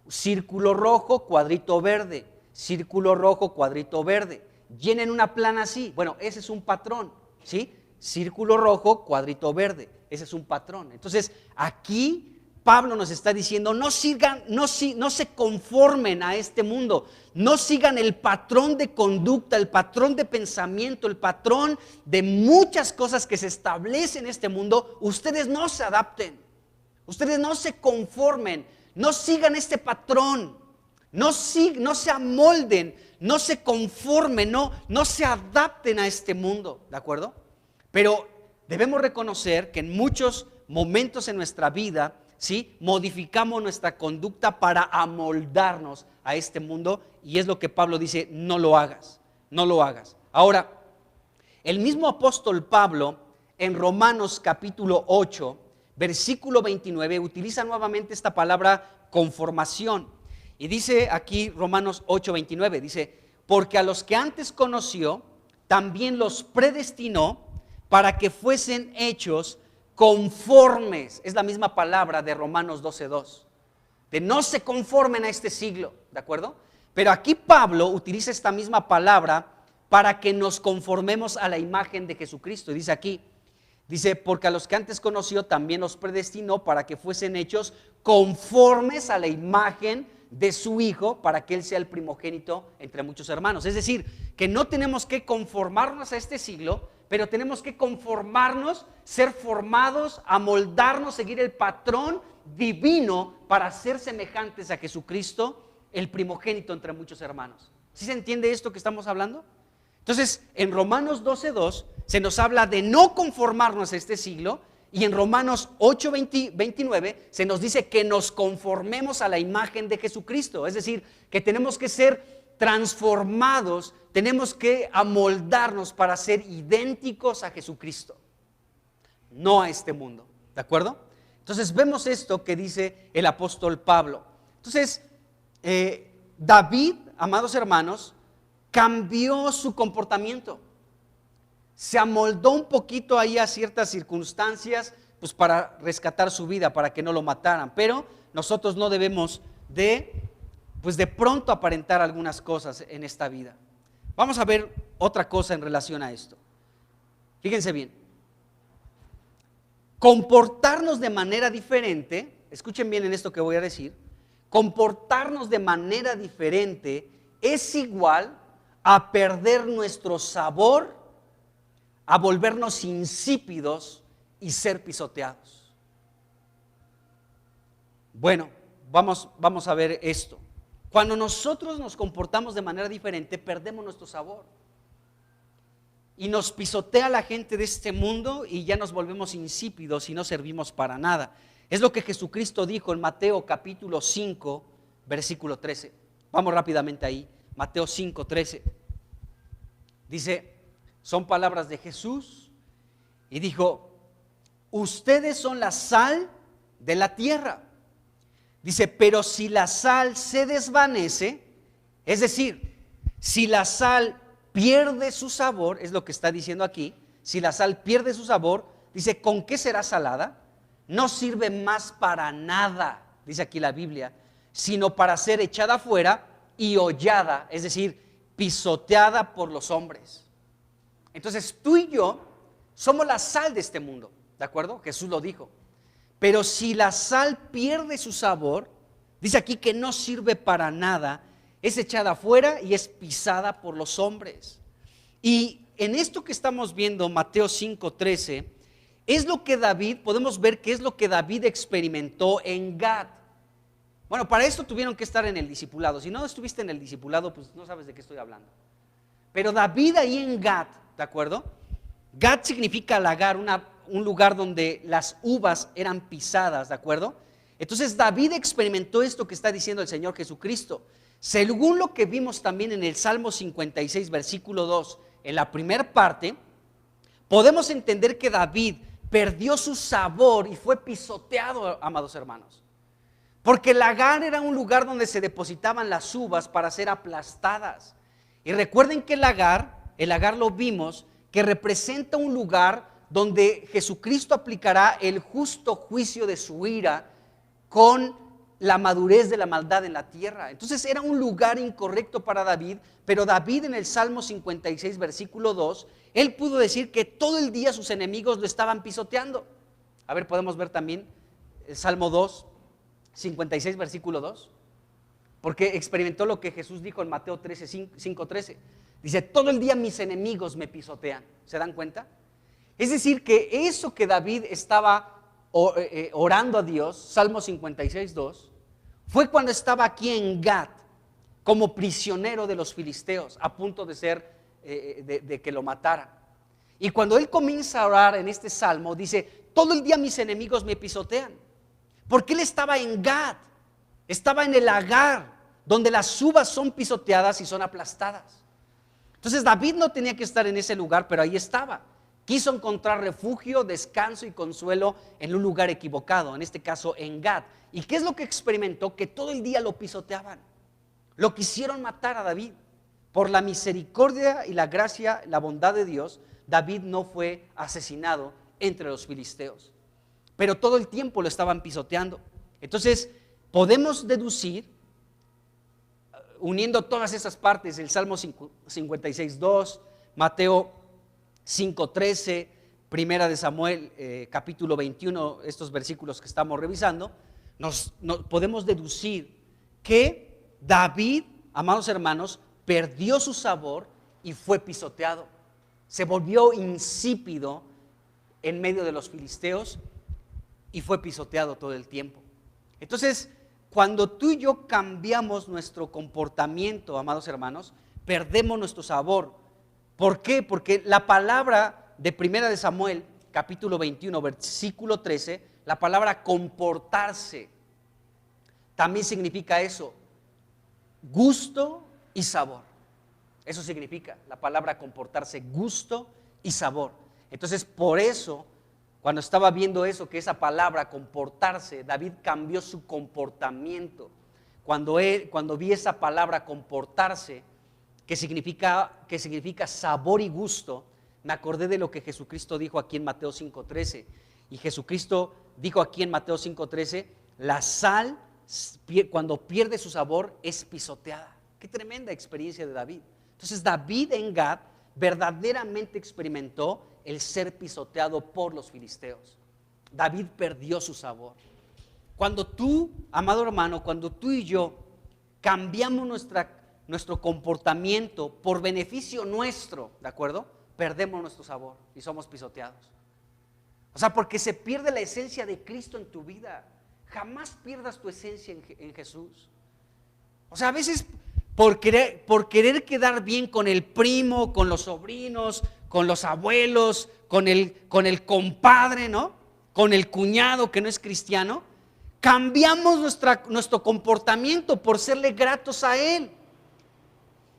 Círculo rojo, cuadrito verde. Círculo rojo, cuadrito verde. Llenen una plana así. Bueno, ese es un patrón, ¿sí? Círculo rojo, cuadrito verde. Ese es un patrón. Entonces, aquí Pablo nos está diciendo, no se conformen a este mundo, no sigan el patrón de conducta, el patrón de pensamiento, el patrón de muchas cosas que se establecen en este mundo. Ustedes no se adapten, ustedes no se conformen, no sigan este patrón, no se amolden, no se conformen, no se adapten a este mundo, ¿de acuerdo? Pero debemos reconocer que en muchos momentos en nuestra vida, ¿sí?, modificamos nuestra conducta para amoldarnos a este mundo, y es lo que Pablo dice, no lo hagas, no lo hagas. Ahora, el mismo apóstol Pablo en Romanos capítulo 8, versículo 29, utiliza nuevamente esta palabra conformación, y dice aquí Romanos 8, 29, dice, porque a los que antes conoció, también los predestinó para que fuesen hechos conformes, es la misma palabra de Romanos 12:2, de no se conformen a este siglo, ¿de acuerdo? Pero aquí Pablo utiliza esta misma palabra para que nos conformemos a la imagen de Jesucristo. Y dice aquí, dice, porque a los que antes conoció también los predestinó para que fuesen hechos conformes a la imagen de su Hijo, para que Él sea el primogénito entre muchos hermanos. Es decir, que no tenemos que conformarnos a este siglo, pero tenemos que conformarnos, ser formados, amoldarnos, seguir el patrón divino para ser semejantes a Jesucristo, el primogénito entre muchos hermanos. ¿Sí se entiende esto que estamos hablando? Entonces, en Romanos 12:2 se nos habla de no conformarnos a este siglo, y en Romanos 8, 29 se nos dice que nos conformemos a la imagen de Jesucristo. Es decir, que tenemos que ser transformados, tenemos que amoldarnos para ser idénticos a Jesucristo, no a este mundo, ¿de acuerdo? Entonces vemos esto que dice el apóstol Pablo. Entonces, David, amados hermanos, cambió su comportamiento, se amoldó un poquito ahí a ciertas circunstancias, pues para rescatar su vida, para que no lo mataran. Pero nosotros no debemos de pronto aparentar algunas cosas en esta vida. Vamos a ver otra cosa en relación a esto. Fíjense bien, comportarnos de manera diferente, escuchen bien en esto que voy a decir, comportarnos de manera diferente es igual a perder nuestro sabor, a volvernos insípidos y ser pisoteados. Bueno, vamos a ver esto. Cuando nosotros nos comportamos de manera diferente, perdemos nuestro sabor y nos pisotea la gente de este mundo y ya nos volvemos insípidos y no servimos para nada. Es lo que Jesucristo dijo en Mateo capítulo 5, versículo 13. Vamos rápidamente ahí, Mateo 5, 13. Dice, son palabras de Jesús, y dijo, ustedes son la sal de la tierra. Dice, pero si la sal se desvanece, es decir, si la sal pierde su sabor, es lo que está diciendo aquí, si la sal pierde su sabor, dice, ¿con qué será salada? No sirve más para nada, dice aquí la Biblia, sino para ser echada afuera y hollada, es decir, pisoteada por los hombres. Entonces tú y yo somos la sal de este mundo, ¿de acuerdo? Jesús lo dijo. Pero si la sal pierde su sabor, dice aquí que no sirve para nada, es echada afuera y es pisada por los hombres. Y en esto que estamos viendo, Mateo 5:13, es lo que David, podemos ver que es lo que David experimentó en Gad. Bueno, para esto tuvieron que estar en el discipulado. Si no estuviste en el discipulado, pues no sabes de qué estoy hablando. Pero David ahí en Gad, ¿de acuerdo? Gad significa lagar, un lugar donde las uvas eran pisadas, ¿de acuerdo? Entonces David experimentó esto que está diciendo el Señor Jesucristo. Según lo que vimos también en el Salmo 56, versículo 2, en la primera parte, podemos entender que David perdió su sabor y fue pisoteado, amados hermanos. Porque el lagar era un lugar donde se depositaban las uvas para ser aplastadas. Y recuerden que el lagar lo vimos, que representa un lugar donde Jesucristo aplicará el justo juicio de su ira con la madurez de la maldad en la tierra. Entonces era un lugar incorrecto para David, pero David en el Salmo 56, versículo 2, él pudo decir que todo el día sus enemigos lo estaban pisoteando. A ver, podemos ver también el Salmo 2, 56, versículo 2. Porque experimentó lo que Jesús dijo en Mateo 13, 5:13. Dice, todo el día mis enemigos me pisotean. ¿Se dan cuenta? Es decir, que eso que David estaba orando a Dios, Salmo 56, 2, fue cuando estaba aquí en Gat, como prisionero de los filisteos, a punto de ser, de que lo mataran. Y cuando él comienza a orar en este salmo, dice, todo el día mis enemigos me pisotean. Porque él estaba en Gat, estaba en el Agar, donde las uvas son pisoteadas y son aplastadas. Entonces David no tenía que estar en ese lugar, pero ahí estaba. Quiso encontrar refugio, descanso y consuelo en un lugar equivocado, en este caso en Gat. ¿Y qué es lo que experimentó? Que todo el día lo pisoteaban. Lo quisieron matar a David. Por la misericordia y la gracia, la bondad de Dios, David no fue asesinado entre los filisteos. Pero todo el tiempo lo estaban pisoteando. Entonces podemos deducir, uniendo todas esas partes, el Salmo 56, 2, Mateo 5:13, Primera de Samuel, capítulo 21, estos versículos que estamos revisando, nos podemos deducir que David, amados hermanos, perdió su sabor y fue pisoteado. Se volvió insípido en medio de los filisteos y fue pisoteado todo el tiempo. Entonces, cuando tú y yo cambiamos nuestro comportamiento, amados hermanos, perdemos nuestro sabor. ¿Por qué? Porque la palabra de Primera de Samuel, capítulo 21, versículo 13, la palabra comportarse, también significa eso, gusto y sabor. Eso significa la palabra comportarse, gusto y sabor. Entonces, por eso, cuando estaba viendo eso, que esa palabra comportarse, David cambió su comportamiento. Cuando vi esa palabra comportarse, que significa sabor y gusto, me acordé de lo que Jesucristo dijo aquí en Mateo 5:13. Y Jesucristo dijo aquí en Mateo 5:13, la sal cuando pierde su sabor es pisoteada. Qué tremenda experiencia de David. Entonces David en Gad verdaderamente experimentó el ser pisoteado por los filisteos. David perdió su sabor. Cuando tú, amado hermano, cuando tú y yo cambiamos nuestro comportamiento por beneficio nuestro, ¿de acuerdo? Perdemos nuestro sabor y somos pisoteados. O sea, porque se pierde la esencia de Cristo en tu vida. Jamás pierdas tu esencia en Jesús. O sea, a veces por querer quedar bien con el primo, con los sobrinos, con los abuelos, con el compadre, ¿no? Con el cuñado que no es cristiano, cambiamos nuestro comportamiento por serle gratos a él.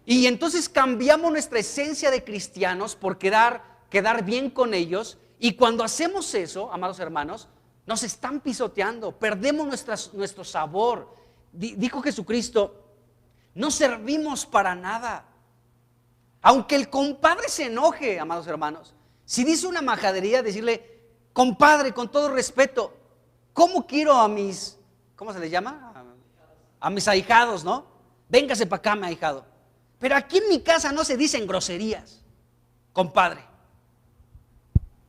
Y entonces cambiamos nuestra esencia de cristianos por quedar bien con ellos. Y cuando hacemos eso, amados hermanos, nos están pisoteando, perdemos nuestro sabor. Dijo Jesucristo, no servimos para nada. Aunque el compadre se enoje, amados hermanos, si dice una majadería, decirle, compadre, con todo respeto, ¿cómo quiero a mis, ¿cómo se les llama? A mis ahijados, ¿no? Véngase para acá, mi ahijado. Pero aquí en mi casa no se dicen groserías, compadre.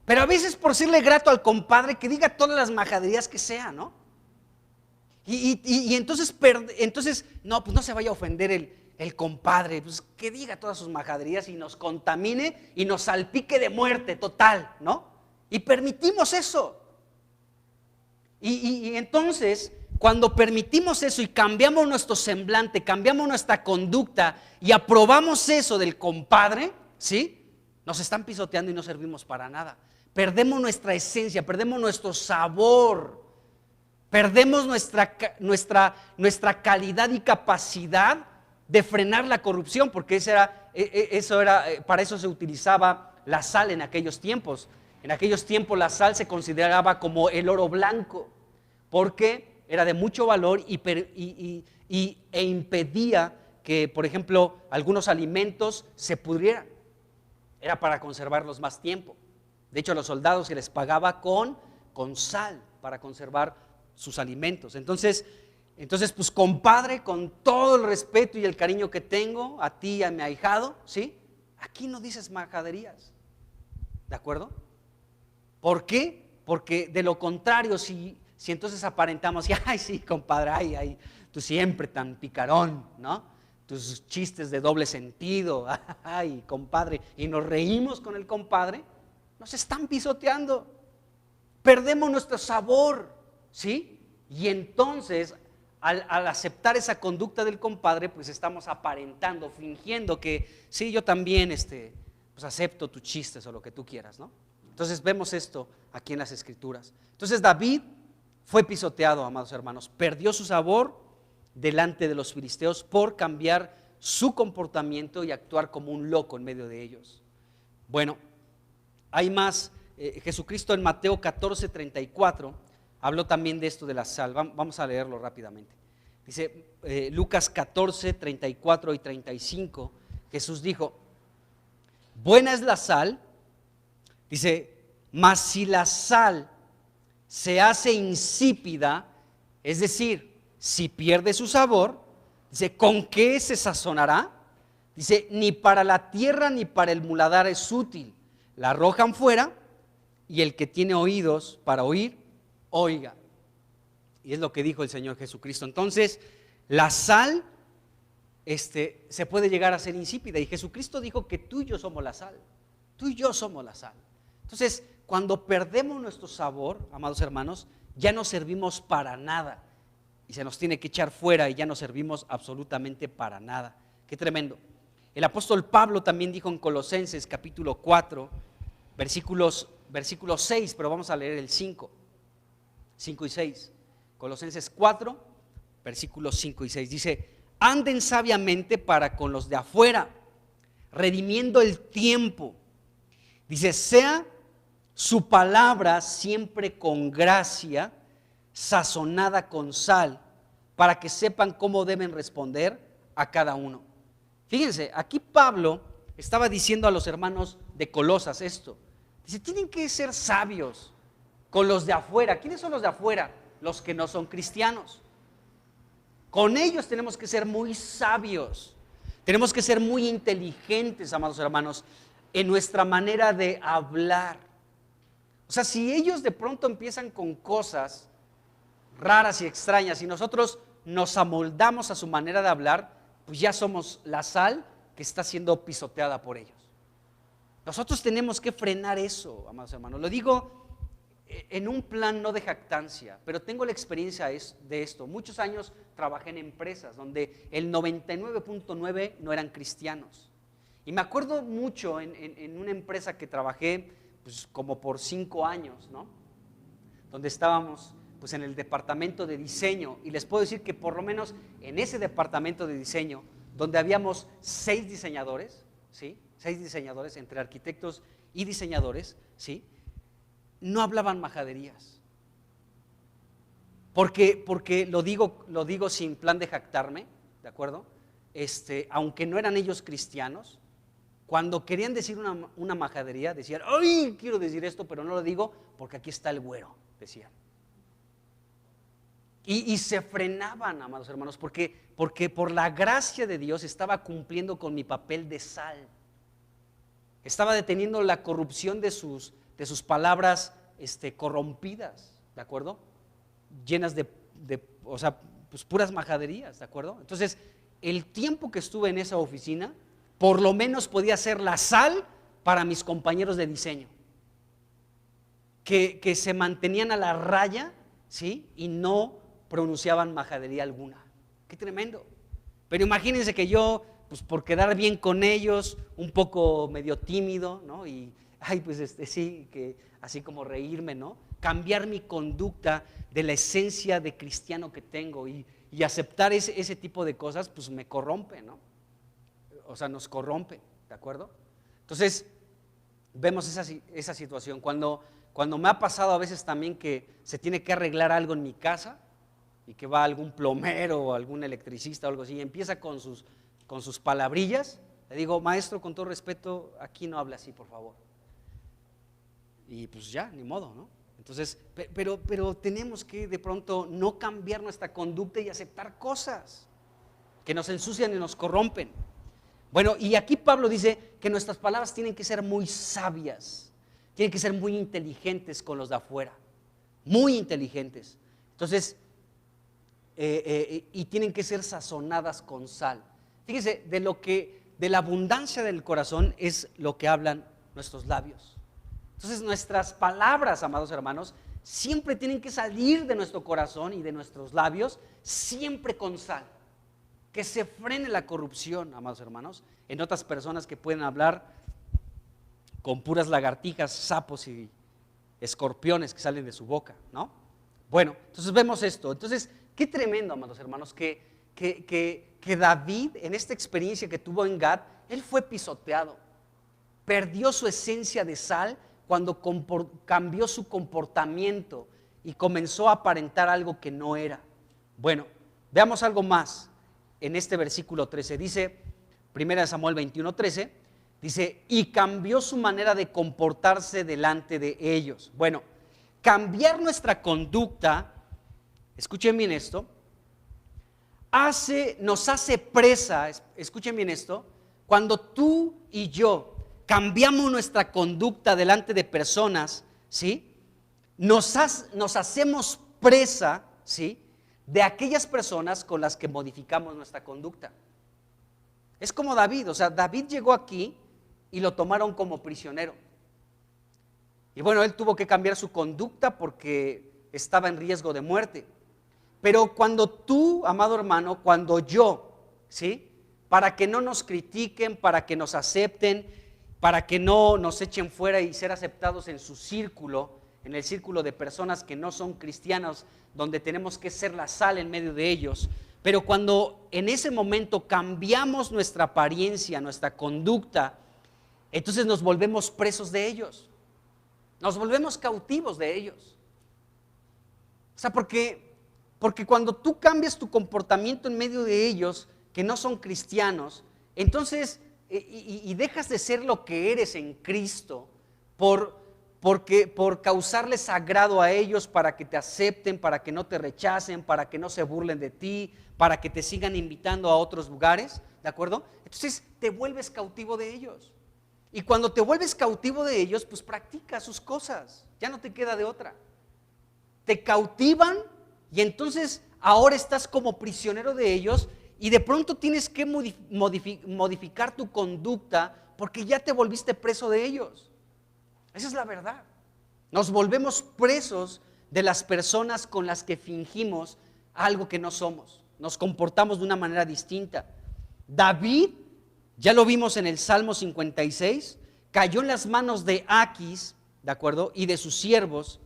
Pero a veces por serle grato al compadre, que diga todas las majaderías que sea, ¿no? Y entonces, no, pues no se vaya a ofender el compadre, pues que diga todas sus majaderías y nos contamine y nos salpique de muerte total, ¿no? Y permitimos eso. Y entonces, cuando permitimos eso y cambiamos nuestro semblante, cambiamos nuestra conducta y aprobamos eso del compadre, ¿sí? Nos están pisoteando y no servimos para nada. Perdemos nuestra esencia, perdemos nuestro sabor, perdemos nuestra calidad y capacidad de frenar la corrupción, porque para eso se utilizaba la sal en aquellos tiempos. En aquellos tiempos la sal se consideraba como el oro blanco, porque era de mucho valor e impedía que, por ejemplo, algunos alimentos se pudrieran. Era para conservarlos más tiempo. De hecho, a los soldados se les pagaba con sal para conservar sus alimentos. Entonces, pues compadre, con todo el respeto y el cariño que tengo a ti y a mi ahijado, ¿sí? Aquí no dices majaderías, ¿de acuerdo? ¿Por qué? Porque de lo contrario, si si entonces aparentamos, y ay, sí, compadre, ay, tú siempre tan picarón, ¿no? Tus chistes de doble sentido, ay, compadre, y nos reímos con el compadre, nos están pisoteando, perdemos nuestro sabor, ¿sí? Y entonces, al aceptar esa conducta del compadre, pues estamos aparentando, fingiendo que sí, yo también pues acepto tus chistes o lo que tú quieras, ¿no? Entonces vemos esto aquí en las Escrituras. Entonces David fue pisoteado, amados hermanos, perdió su sabor delante de los filisteos por cambiar su comportamiento y actuar como un loco en medio de ellos. Bueno, hay más. Jesucristo en Mateo 14:34 habló también de esto de la sal. Vamos a leerlo rápidamente. Dice Lucas 14:34 y 35, Jesús dijo: buena es la sal, dice, mas si la sal se hace insípida, es decir, si pierde su sabor, dice, ¿con qué se sazonará? Dice, ni para la tierra ni para el muladar es útil. La arrojan fuera y el que tiene oídos para oír, oiga. Y es lo que dijo el Señor Jesucristo. Entonces, la sal se puede llegar a ser insípida, y Jesucristo dijo que tú y yo somos la sal. Tú y yo somos la sal. Entonces, cuando perdemos nuestro sabor, amados hermanos, ya no servimos para nada. Y se nos tiene que echar fuera y ya no servimos absolutamente para nada. Qué tremendo. El apóstol Pablo también dijo en Colosenses capítulo 4, versículos 6, pero vamos a leer el 5 y 6. Colosenses 4, versículos 5 y 6. Dice, anden sabiamente para con los de afuera, redimiendo el tiempo. Dice, sea su palabra siempre con gracia, sazonada con sal, para que sepan cómo deben responder a cada uno. Fíjense, aquí Pablo estaba diciendo a los hermanos de Colosas esto. Dice, tienen que ser sabios con los de afuera. ¿Quiénes son los de afuera? Los que no son cristianos. Con ellos tenemos que ser muy sabios. Tenemos que ser muy inteligentes, amados hermanos, en nuestra manera de hablar. O sea, si ellos de pronto empiezan con cosas raras y extrañas y nosotros nos amoldamos a su manera de hablar, pues ya somos la sal que está siendo pisoteada por ellos. Nosotros tenemos que frenar eso, amados hermanos. Lo digo en un plan no de jactancia, pero tengo la experiencia de esto. Muchos años trabajé en empresas donde el 99.9 no eran cristianos. Y me acuerdo mucho en una empresa que trabajé pues como por 5 años, ¿no? Donde estábamos pues en el departamento de diseño, y les puedo decir que por lo menos en ese departamento de diseño, donde habíamos 6 diseñadores, ¿sí? 6 diseñadores entre arquitectos y diseñadores, ¿sí? No hablaban majaderías. Porque lo digo sin plan de jactarme, ¿de acuerdo? Aunque no eran ellos cristianos, cuando querían decir una majadería, decían, ¡ay, quiero decir esto, pero no lo digo porque aquí está el güero!, decían. Y se frenaban, amados hermanos, porque por la gracia de Dios estaba cumpliendo con mi papel de sal. Estaba deteniendo la corrupción de sus palabras corrompidas, ¿de acuerdo? Llenas o sea, pues puras majaderías, ¿de acuerdo? Entonces, el tiempo que estuve en esa oficina, por lo menos podía ser la sal para mis compañeros de diseño, que se mantenían a la raya, ¿sí? Y no pronunciaban majadería alguna. Qué tremendo. Pero imagínense que yo, pues por quedar bien con ellos, un poco medio tímido, ¿no? Y, ay, pues sí, que así como reírme, ¿no? Cambiar mi conducta de la esencia de cristiano que tengo y aceptar ese tipo de cosas, pues me corrompe, ¿no? O sea, nos corrompe, ¿de acuerdo? Entonces, vemos esa situación. Cuando me ha pasado a veces también que se tiene que arreglar algo en mi casa y que va algún plomero o algún electricista o algo así y empieza con sus palabrillas, le digo, maestro, con todo respeto, aquí no habla así, por favor. Y pues ya, ni modo, ¿no? Entonces, pero tenemos que de pronto no cambiar nuestra conducta y aceptar cosas que nos ensucian y nos corrompen. Bueno, y aquí Pablo dice que nuestras palabras tienen que ser muy sabias, tienen que ser muy inteligentes con los de afuera, muy inteligentes. Entonces, y tienen que ser sazonadas con sal. Fíjense, de la abundancia del corazón es lo que hablan nuestros labios. Entonces nuestras palabras, amados hermanos, siempre tienen que salir de nuestro corazón y de nuestros labios, siempre con sal. Que se frene la corrupción, amados hermanos, en otras personas que pueden hablar con puras lagartijas, sapos y escorpiones que salen de su boca, ¿no? Bueno, entonces vemos esto. Entonces, qué tremendo, amados hermanos, que David, en esta experiencia que tuvo en Gad, él fue pisoteado, perdió su esencia de sal cuando cambió su comportamiento y comenzó a aparentar algo que no era. Bueno, veamos algo más en este versículo 13. Dice, 1 Samuel 21:13, dice, y cambió su manera de comportarse delante de ellos. Bueno, cambiar nuestra conducta, escuchen bien esto, nos hace presa, escuchen bien esto, cuando tú y yo cambiamos nuestra conducta delante de personas, ¿sí? Nos hacemos presa, ¿sí?, de aquellas personas con las que modificamos nuestra conducta. Es como David, o sea, David llegó aquí y lo tomaron como prisionero. Y bueno, él tuvo que cambiar su conducta porque estaba en riesgo de muerte. Pero cuando tú, amado hermano, cuando yo, ¿sí?, para que no nos critiquen, para que nos acepten, para que no nos echen fuera y ser aceptados en su círculo, en el círculo de personas que no son cristianos, donde tenemos que ser la sal en medio de ellos. Pero cuando en ese momento cambiamos nuestra apariencia, nuestra conducta, entonces nos volvemos presos de ellos, nos volvemos cautivos de ellos. O sea, porque cuando tú cambias tu comportamiento en medio de ellos, que no son cristianos, entonces y dejas de ser lo que eres en Cristo por causarles agrado a ellos, para que te acepten, para que no te rechacen, para que no se burlen de ti, para que te sigan invitando a otros lugares, ¿de acuerdo? Entonces te vuelves cautivo de ellos. Y cuando te vuelves cautivo de ellos, pues practicas sus cosas, ya no te queda de otra. Te cautivan y entonces ahora estás como prisionero de ellos y de pronto tienes que modificar tu conducta porque ya te volviste preso de ellos. Esa es la verdad. Nos volvemos presos de las personas con las que fingimos algo que no somos. Nos comportamos de una manera distinta. David, ya lo vimos en el Salmo 56, cayó en las manos de Aquis, ¿de acuerdo?, y de sus siervos,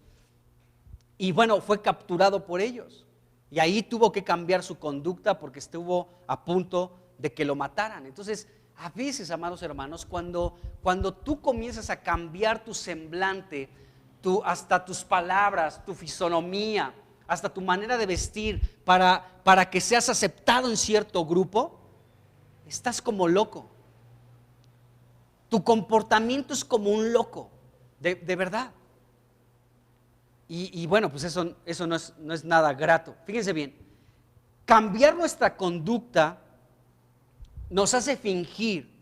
y bueno, fue capturado por ellos. Y ahí tuvo que cambiar su conducta porque estuvo a punto de que lo mataran. Entonces, a veces, amados hermanos, cuando tú comienzas a cambiar tu semblante, hasta tus palabras, tu fisonomía, hasta tu manera de vestir para que seas aceptado en cierto grupo, estás como loco. Tu comportamiento es como un loco, de verdad. Y bueno, pues eso no es nada grato. Fíjense bien, cambiar nuestra conducta nos hace fingir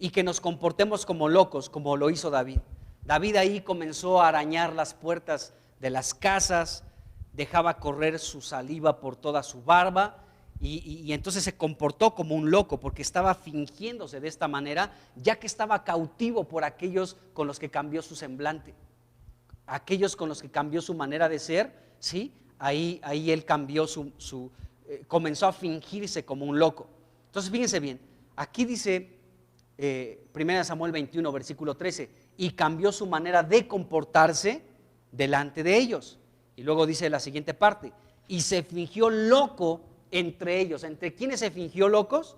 y que nos comportemos como locos, como lo hizo David. David ahí comenzó a arañar las puertas de las casas, dejaba correr su saliva por toda su barba y entonces se comportó como un loco porque estaba fingiéndose de esta manera, ya que estaba cautivo por aquellos con los que cambió su semblante, aquellos con los que cambió su manera de ser, ¿sí? Ahí él cambió comenzó a fingirse como un loco. Entonces fíjense bien, aquí dice 1 Samuel 21, versículo 13, y cambió su manera de comportarse delante de ellos. Y luego dice la siguiente parte, y se fingió loco entre ellos. ¿Entre quiénes se fingió locos?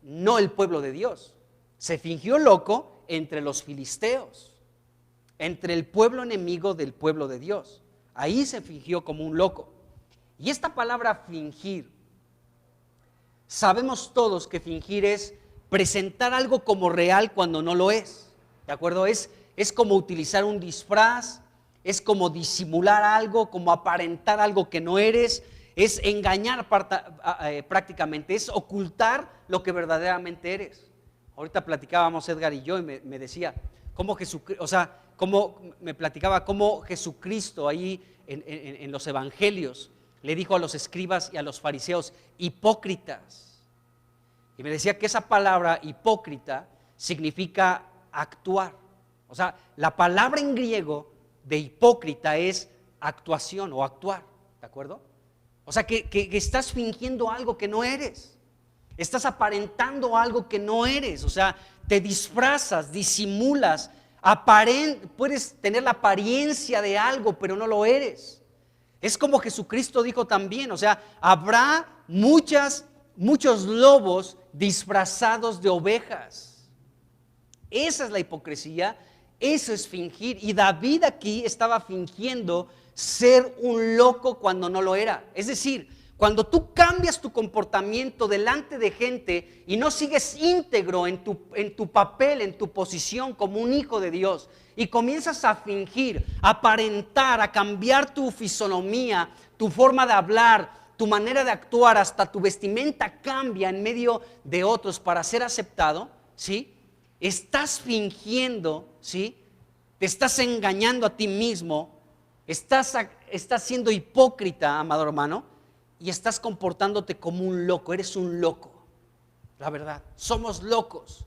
No el pueblo de Dios. Se fingió loco entre los filisteos, entre el pueblo enemigo del pueblo de Dios. Ahí se fingió como un loco. Y esta palabra fingir, sabemos todos que fingir es presentar algo como real cuando no lo es, ¿de acuerdo? Es como utilizar un disfraz, es como disimular algo, como aparentar algo que no eres, es engañar prácticamente, es ocultar lo que verdaderamente eres. Ahorita platicábamos Edgar y yo y me decía, cómo me platicaba cómo Jesucristo ahí en los evangelios, le dijo a los escribas y a los fariseos, hipócritas. Y me decía que esa palabra hipócrita significa actuar. O sea, la palabra en griego de hipócrita es actuación o actuar, ¿de acuerdo? O sea, que estás fingiendo algo que no eres. Estás aparentando algo que no eres. O sea, te disfrazas, disimulas, puedes tener la apariencia de algo, pero no lo eres. Es como Jesucristo dijo también, o sea, habrá muchos lobos disfrazados de ovejas. Esa es la hipocresía, eso es fingir. Y David aquí estaba fingiendo ser un loco cuando no lo era. Es decir, cuando tú cambias tu comportamiento delante de gente y no sigues íntegro en tu papel, en tu posición como un hijo de Dios, y comienzas a fingir, a aparentar, a cambiar tu fisonomía, tu forma de hablar, tu manera de actuar, hasta tu vestimenta cambia en medio de otros para ser aceptado, ¿sí? Estás fingiendo, ¿sí? Te estás engañando a ti mismo, estás siendo hipócrita, amado hermano, y estás comportándote como un loco. Eres un loco, la verdad. Somos locos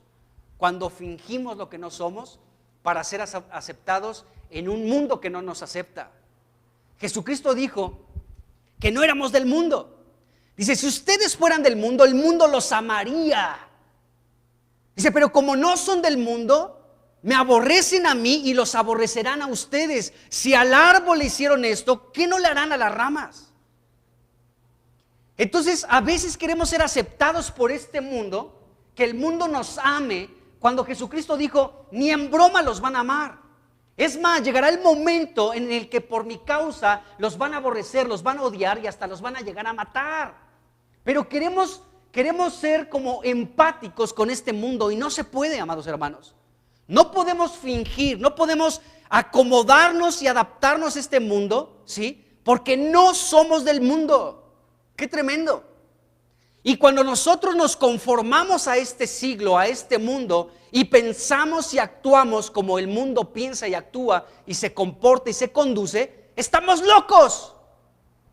cuando fingimos lo que no somos para ser aceptados en un mundo que no nos acepta. Jesucristo dijo que no éramos del mundo. Dice, si ustedes fueran del mundo, el mundo los amaría. Dice, pero como no son del mundo, me aborrecen a mí y los aborrecerán a ustedes. Si al árbol le hicieron esto, ¿qué no le harán a las ramas? Entonces, a veces queremos ser aceptados por este mundo, que el mundo nos ame, cuando Jesucristo dijo, ni en broma los van a amar. Es más, llegará el momento en el que por mi causa los van a aborrecer, los van a odiar y hasta los van a llegar a matar. Pero queremos ser como empáticos con este mundo y no se puede, amados hermanos. No podemos fingir, no podemos acomodarnos y adaptarnos a este mundo, ¿sí? Porque no somos del mundo. ¡Qué tremendo! Y cuando nosotros nos conformamos a este siglo, a este mundo, y pensamos y actuamos como el mundo piensa y actúa, y se comporta y se conduce, estamos locos,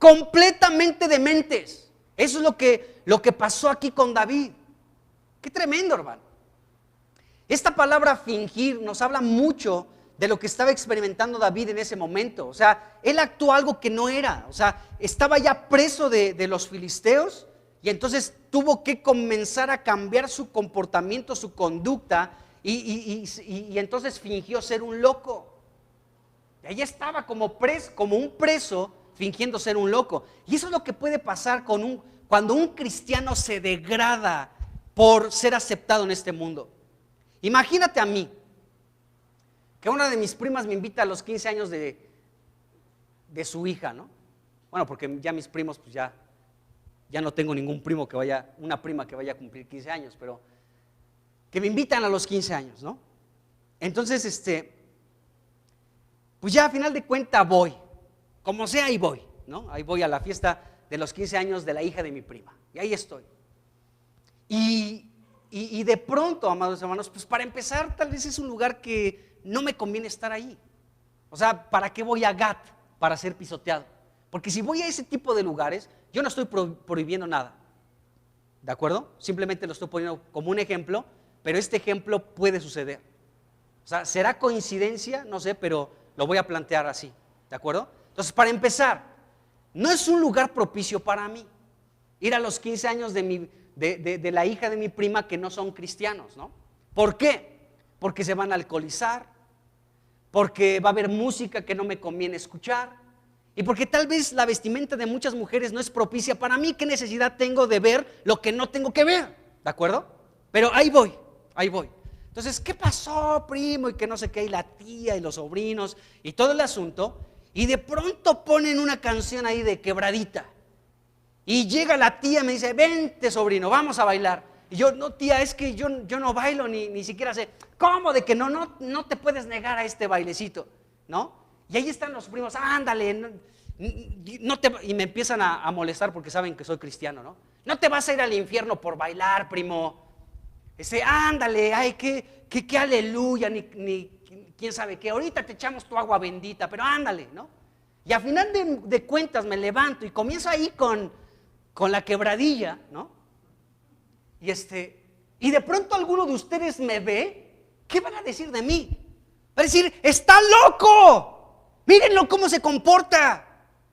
completamente dementes. Eso es lo que pasó aquí con David. ¡Qué tremendo, hermano! Esta palabra fingir nos habla mucho de lo que estaba experimentando David en ese momento. O sea, él actuó algo que no era. O sea, estaba ya preso de los filisteos y entonces tuvo que comenzar a cambiar su comportamiento, su conducta y entonces fingió ser un loco. Y ahí estaba como un preso fingiendo ser un loco. Y eso es lo que puede pasar cuando un cristiano se degrada por ser aceptado en este mundo. Imagínate a mí, que una de mis primas me invita a los 15 años de su hija, ¿no? Bueno, porque ya mis primos, pues ya no tengo ningún primo una prima que vaya a cumplir 15 años, pero que me invitan a los 15 años, ¿no? Entonces, pues ya a final de cuentas voy, como sea ahí voy, ¿no? Ahí voy a la fiesta de los 15 años de la hija de mi prima, y ahí estoy. Y de pronto, amados hermanos, pues para empezar, tal vez es un lugar que no me conviene estar ahí. O sea, ¿para qué voy a Gat? Para ser pisoteado. Porque si voy a ese tipo de lugares, yo no estoy prohibiendo nada. ¿De acuerdo? Simplemente lo estoy poniendo como un ejemplo, pero este ejemplo puede suceder. O sea, ¿será coincidencia? No sé, pero lo voy a plantear así. ¿De acuerdo? Entonces, para empezar, no es un lugar propicio para mí ir a los 15 años de la hija de mi prima que no son cristianos, ¿no? ¿Por qué? Porque se van a alcoholizar, porque va a haber música que no me conviene escuchar y porque tal vez la vestimenta de muchas mujeres no es propicia para mí. ¿Qué necesidad tengo de ver lo que no tengo que ver? ¿De acuerdo? Pero ahí voy. Entonces, ¿qué pasó, primo? Y que no sé qué, y la tía y los sobrinos y todo el asunto, y de pronto ponen una canción ahí de Quebradita. Y llega la tía y me dice, vente sobrino, vamos a bailar. Y yo, no tía, es que yo no bailo ni siquiera sé. ¿Cómo de que no te puedes negar a este bailecito? ¿No? Y ahí están los primos, ándale, y me empiezan a molestar porque saben que soy cristiano, ¿no? No te vas a ir al infierno por bailar, primo. Ándale, ay, qué aleluya, ni quién sabe qué. Ahorita te echamos tu agua bendita, pero ándale, ¿no? Y a final de cuentas me levanto y comienzo ahí con la quebradilla, ¿no? Y de pronto alguno de ustedes me ve, ¿qué van a decir de mí? Va a decir, ¡está loco! Mírenlo cómo se comporta.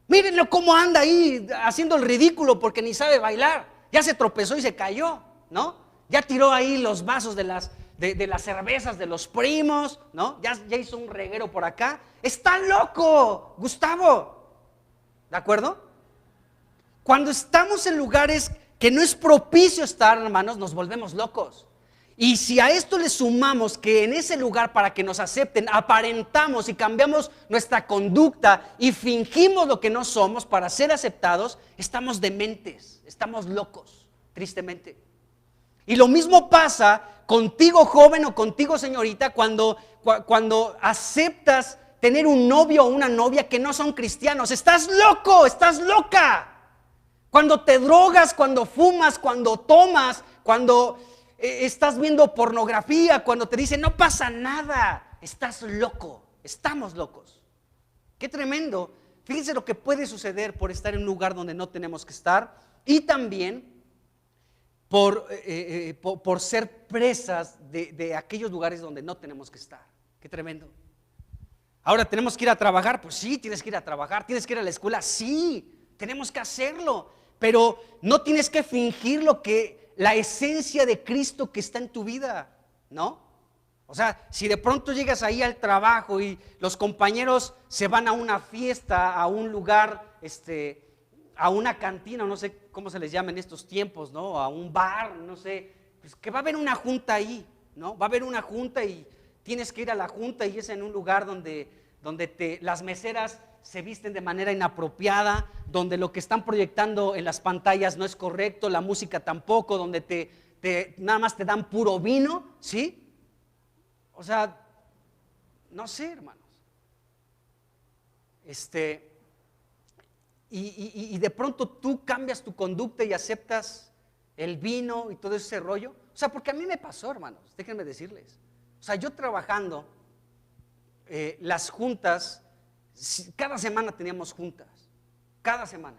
Mírenlo cómo anda ahí haciendo el ridículo porque ni sabe bailar. Ya se tropezó y se cayó, ¿no? Ya tiró ahí los vasos de las cervezas de los primos, ¿no? Ya hizo un reguero por acá. ¡Está loco, Gustavo! ¿De acuerdo? Cuando estamos en lugares que no es propicio estar, hermanos, nos volvemos locos. Y si a esto le sumamos que en ese lugar, para que nos acepten, aparentamos y cambiamos nuestra conducta y fingimos lo que no somos para ser aceptados, estamos dementes, estamos locos, tristemente. Y lo mismo pasa contigo, joven, o contigo, señorita, cuando aceptas tener un novio o una novia que no son cristianos. Estás loco, estás loca. Cuando te drogas, cuando fumas, cuando tomas, cuando estás viendo pornografía, cuando te dicen no pasa nada, estás loco, estamos locos. Qué tremendo. Fíjense lo que puede suceder por estar en un lugar donde no tenemos que estar, y también por ser presas de aquellos lugares donde no tenemos que estar. Qué tremendo. Ahora, ¿tenemos que ir a trabajar? Pues sí, tienes que ir a trabajar. ¿Tienes que ir a la escuela? Sí, tenemos que hacerlo. Pero no tienes que fingir la esencia de Cristo que está en tu vida, ¿no? O sea, si de pronto llegas ahí al trabajo y los compañeros se van a una fiesta, a un lugar, a una cantina, no sé cómo se les llama en estos tiempos, ¿no? A un bar, no sé, pues que va a haber una junta ahí, ¿no? Va a haber una junta y tienes que ir a la junta y es en un lugar donde las meseras se visten de manera inapropiada, donde lo que están proyectando en las pantallas no es correcto, la música tampoco, donde nada más te dan puro vino, ¿sí? O sea, no sé, hermanos. Y de pronto tú cambias tu conducta y aceptas el vino y todo ese rollo. O sea, porque a mí me pasó, hermanos, déjenme decirles. O sea, yo trabajando, las juntas, cada semana teníamos juntas, cada semana,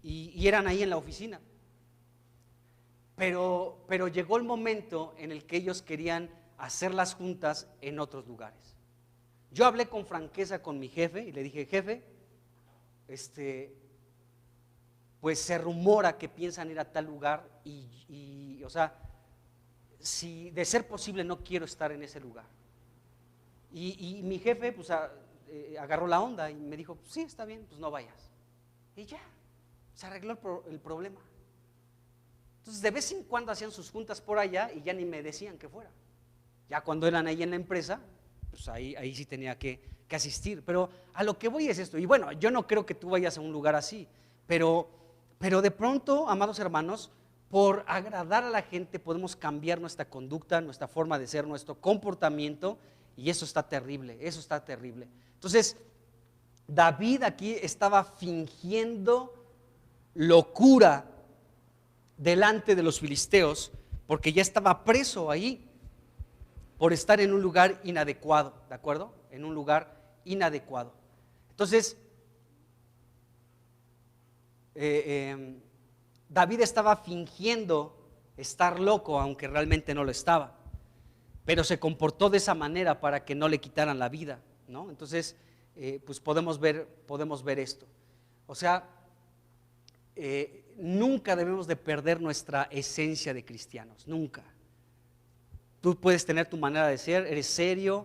y eran ahí en la oficina. Pero llegó el momento en el que ellos querían hacer las juntas en otros lugares. Yo hablé con franqueza con mi jefe y le dije, jefe, pues se rumora que piensan ir a tal lugar y o sea, si de ser posible no quiero estar en ese lugar. Y mi jefe pues agarró la onda y me dijo, sí, está bien, pues no vayas. Y ya, se arregló el problema. Entonces de vez en cuando hacían sus juntas por allá y ya ni me decían que fuera. Ya cuando eran ahí en la empresa, pues ahí sí tenía que asistir. Pero a lo que voy es esto, y bueno, yo no creo que tú vayas a un lugar así, pero de pronto, amados hermanos, por agradar a la gente podemos cambiar nuestra conducta, nuestra forma de ser, nuestro comportamiento, y eso está terrible, eso está terrible. Entonces, David aquí estaba fingiendo locura delante de los filisteos, porque ya estaba preso ahí por estar en un lugar inadecuado, ¿de acuerdo? En un lugar inadecuado. Entonces, David estaba fingiendo estar loco, aunque realmente no lo estaba, pero se comportó de esa manera para que no le quitaran la vida, ¿no? Entonces, pues podemos ver esto. O sea, nunca debemos de perder nuestra esencia de cristianos, nunca. Tú puedes tener tu manera de ser, eres serio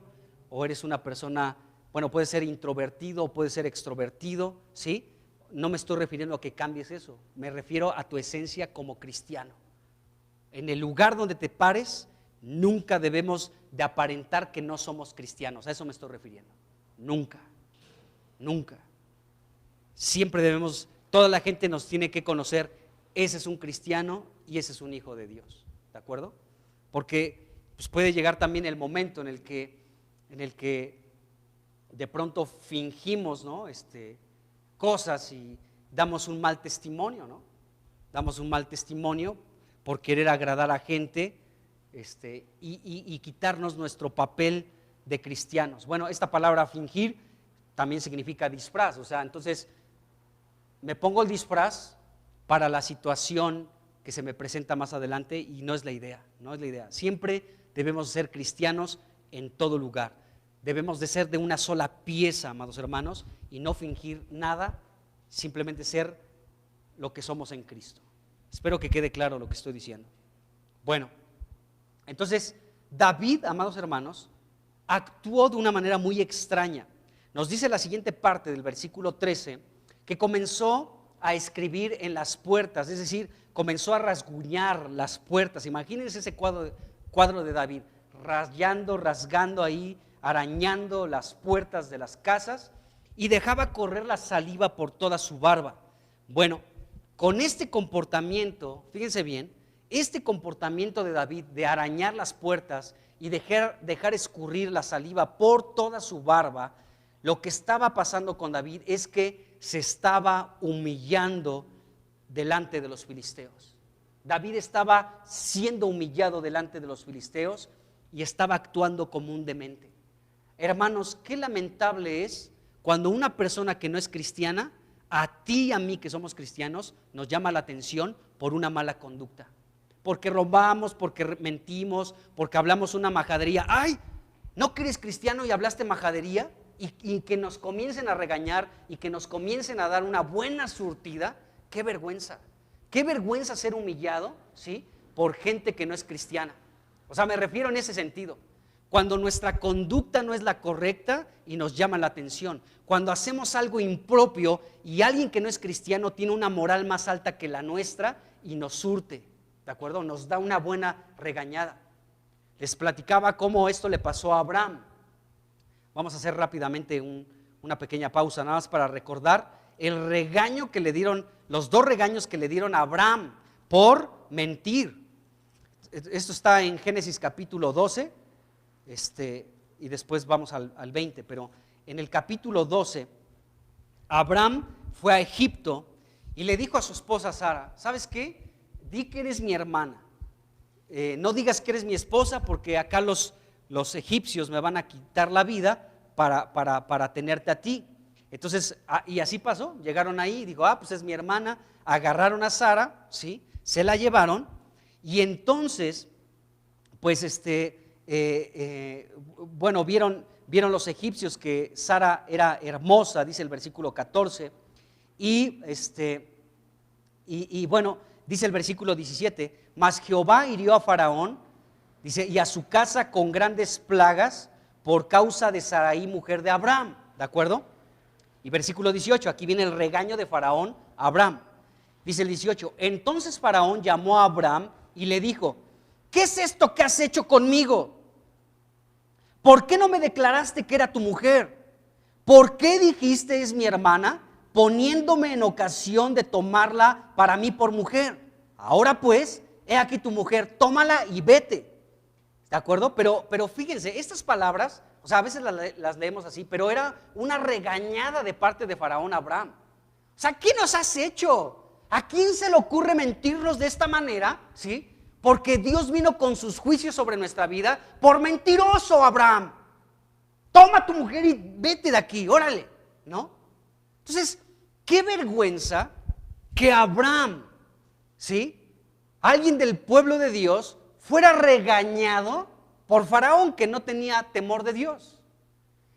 o eres una persona, bueno, puedes ser introvertido o puedes ser extrovertido, ¿sí? No me estoy refiriendo a que cambies eso, me refiero a tu esencia como cristiano. En el lugar donde te pares, nunca debemos de aparentar que no somos cristianos, a eso me estoy refiriendo. Nunca, nunca. Siempre debemos, toda la gente nos tiene que conocer, ese es un cristiano y ese es un hijo de Dios, ¿de acuerdo? Porque pues puede llegar también el momento en el que de pronto fingimos, ¿no? Cosas y damos un mal testimonio, ¿no? Damos un mal testimonio por querer agradar a gente y quitarnos nuestro papel de cristianos. Bueno, esta palabra fingir también significa disfraz, o sea, entonces me pongo el disfraz para la situación que se me presenta más adelante y no es la idea, no es la idea. Siempre debemos ser cristianos en todo lugar. Debemos de ser de una sola pieza, amados hermanos, y no fingir nada, simplemente ser lo que somos en Cristo. Espero que quede claro lo que estoy diciendo. Bueno, entonces David, amados hermanos, actuó de una manera muy extraña. Nos dice la siguiente parte del versículo 13, que comenzó a escribir en las puertas, es decir, comenzó a rasguñar las puertas. Imagínense ese cuadro de David, rasgando ahí, arañando las puertas de las casas, y dejaba correr la saliva por toda su barba. Bueno, con este comportamiento, fíjense bien, este comportamiento de David de arañar las puertas y dejar escurrir la saliva por toda su barba, lo que estaba pasando con David es que se estaba humillando delante de los filisteos. David estaba siendo humillado delante de los filisteos y estaba actuando como un demente. Hermanos, qué lamentable es cuando una persona que no es cristiana, a ti y a mí que somos cristianos, nos llama la atención por una mala conducta. Porque robamos, porque mentimos, porque hablamos una majadería. ¡Ay! ¿No que eres cristiano y hablaste majadería? Y que nos comiencen a regañar y que nos comiencen a dar una buena surtida. ¡Qué vergüenza! ¡Qué vergüenza ser humillado! ¿Sí? Por gente que no es cristiana. O sea, me refiero en ese sentido. Cuando nuestra conducta no es la correcta y nos llama la atención. Cuando hacemos algo impropio y alguien que no es cristiano tiene una moral más alta que la nuestra y nos surte, ¿de acuerdo? Nos da una buena regañada. Les platicaba cómo esto le pasó a Abraham. Vamos a hacer rápidamente una pequeña pausa, nada más para recordar el regaño que le dieron, los dos regaños que le dieron a Abraham por mentir. Esto está en Génesis capítulo 12. Y después vamos al 20, pero en el capítulo 12 Abraham fue a Egipto y le dijo a su esposa Sara: ¿sabes qué? Di que eres mi hermana, no digas que eres mi esposa porque acá los egipcios me van a quitar la vida para tenerte a ti. Entonces, y así pasó, llegaron ahí y dijo: pues es mi hermana. Agarraron a Sara, ¿sí? Se la llevaron y entonces pues bueno, vieron los egipcios que Sara era hermosa, dice el versículo 14, y bueno, dice el versículo 17, mas Jehová hirió a Faraón, dice, y a su casa con grandes plagas por causa de Sarai, mujer de Abraham, ¿de acuerdo? Y versículo 18, aquí viene el regaño de Faraón a Abraham, dice el 18, entonces Faraón llamó a Abraham y le dijo: ¿qué es esto que has hecho conmigo? ¿Por qué no me declaraste que era tu mujer? ¿Por qué dijiste es mi hermana, poniéndome en ocasión de tomarla para mí por mujer? Ahora pues, he aquí tu mujer, tómala y vete. ¿De acuerdo? Pero fíjense, estas palabras, o sea, a veces las leemos así, pero era una regañada de parte de Faraón a Abraham. O sea, ¿qué nos has hecho? ¿A quién se le ocurre mentirnos de esta manera? ¿Sí? Porque Dios vino con sus juicios sobre nuestra vida por mentiroso, Abraham. Toma tu mujer y vete de aquí, órale, ¿no? Entonces, qué vergüenza que Abraham, ¿sí? Alguien del pueblo de Dios fuera regañado por Faraón, que no tenía temor de Dios.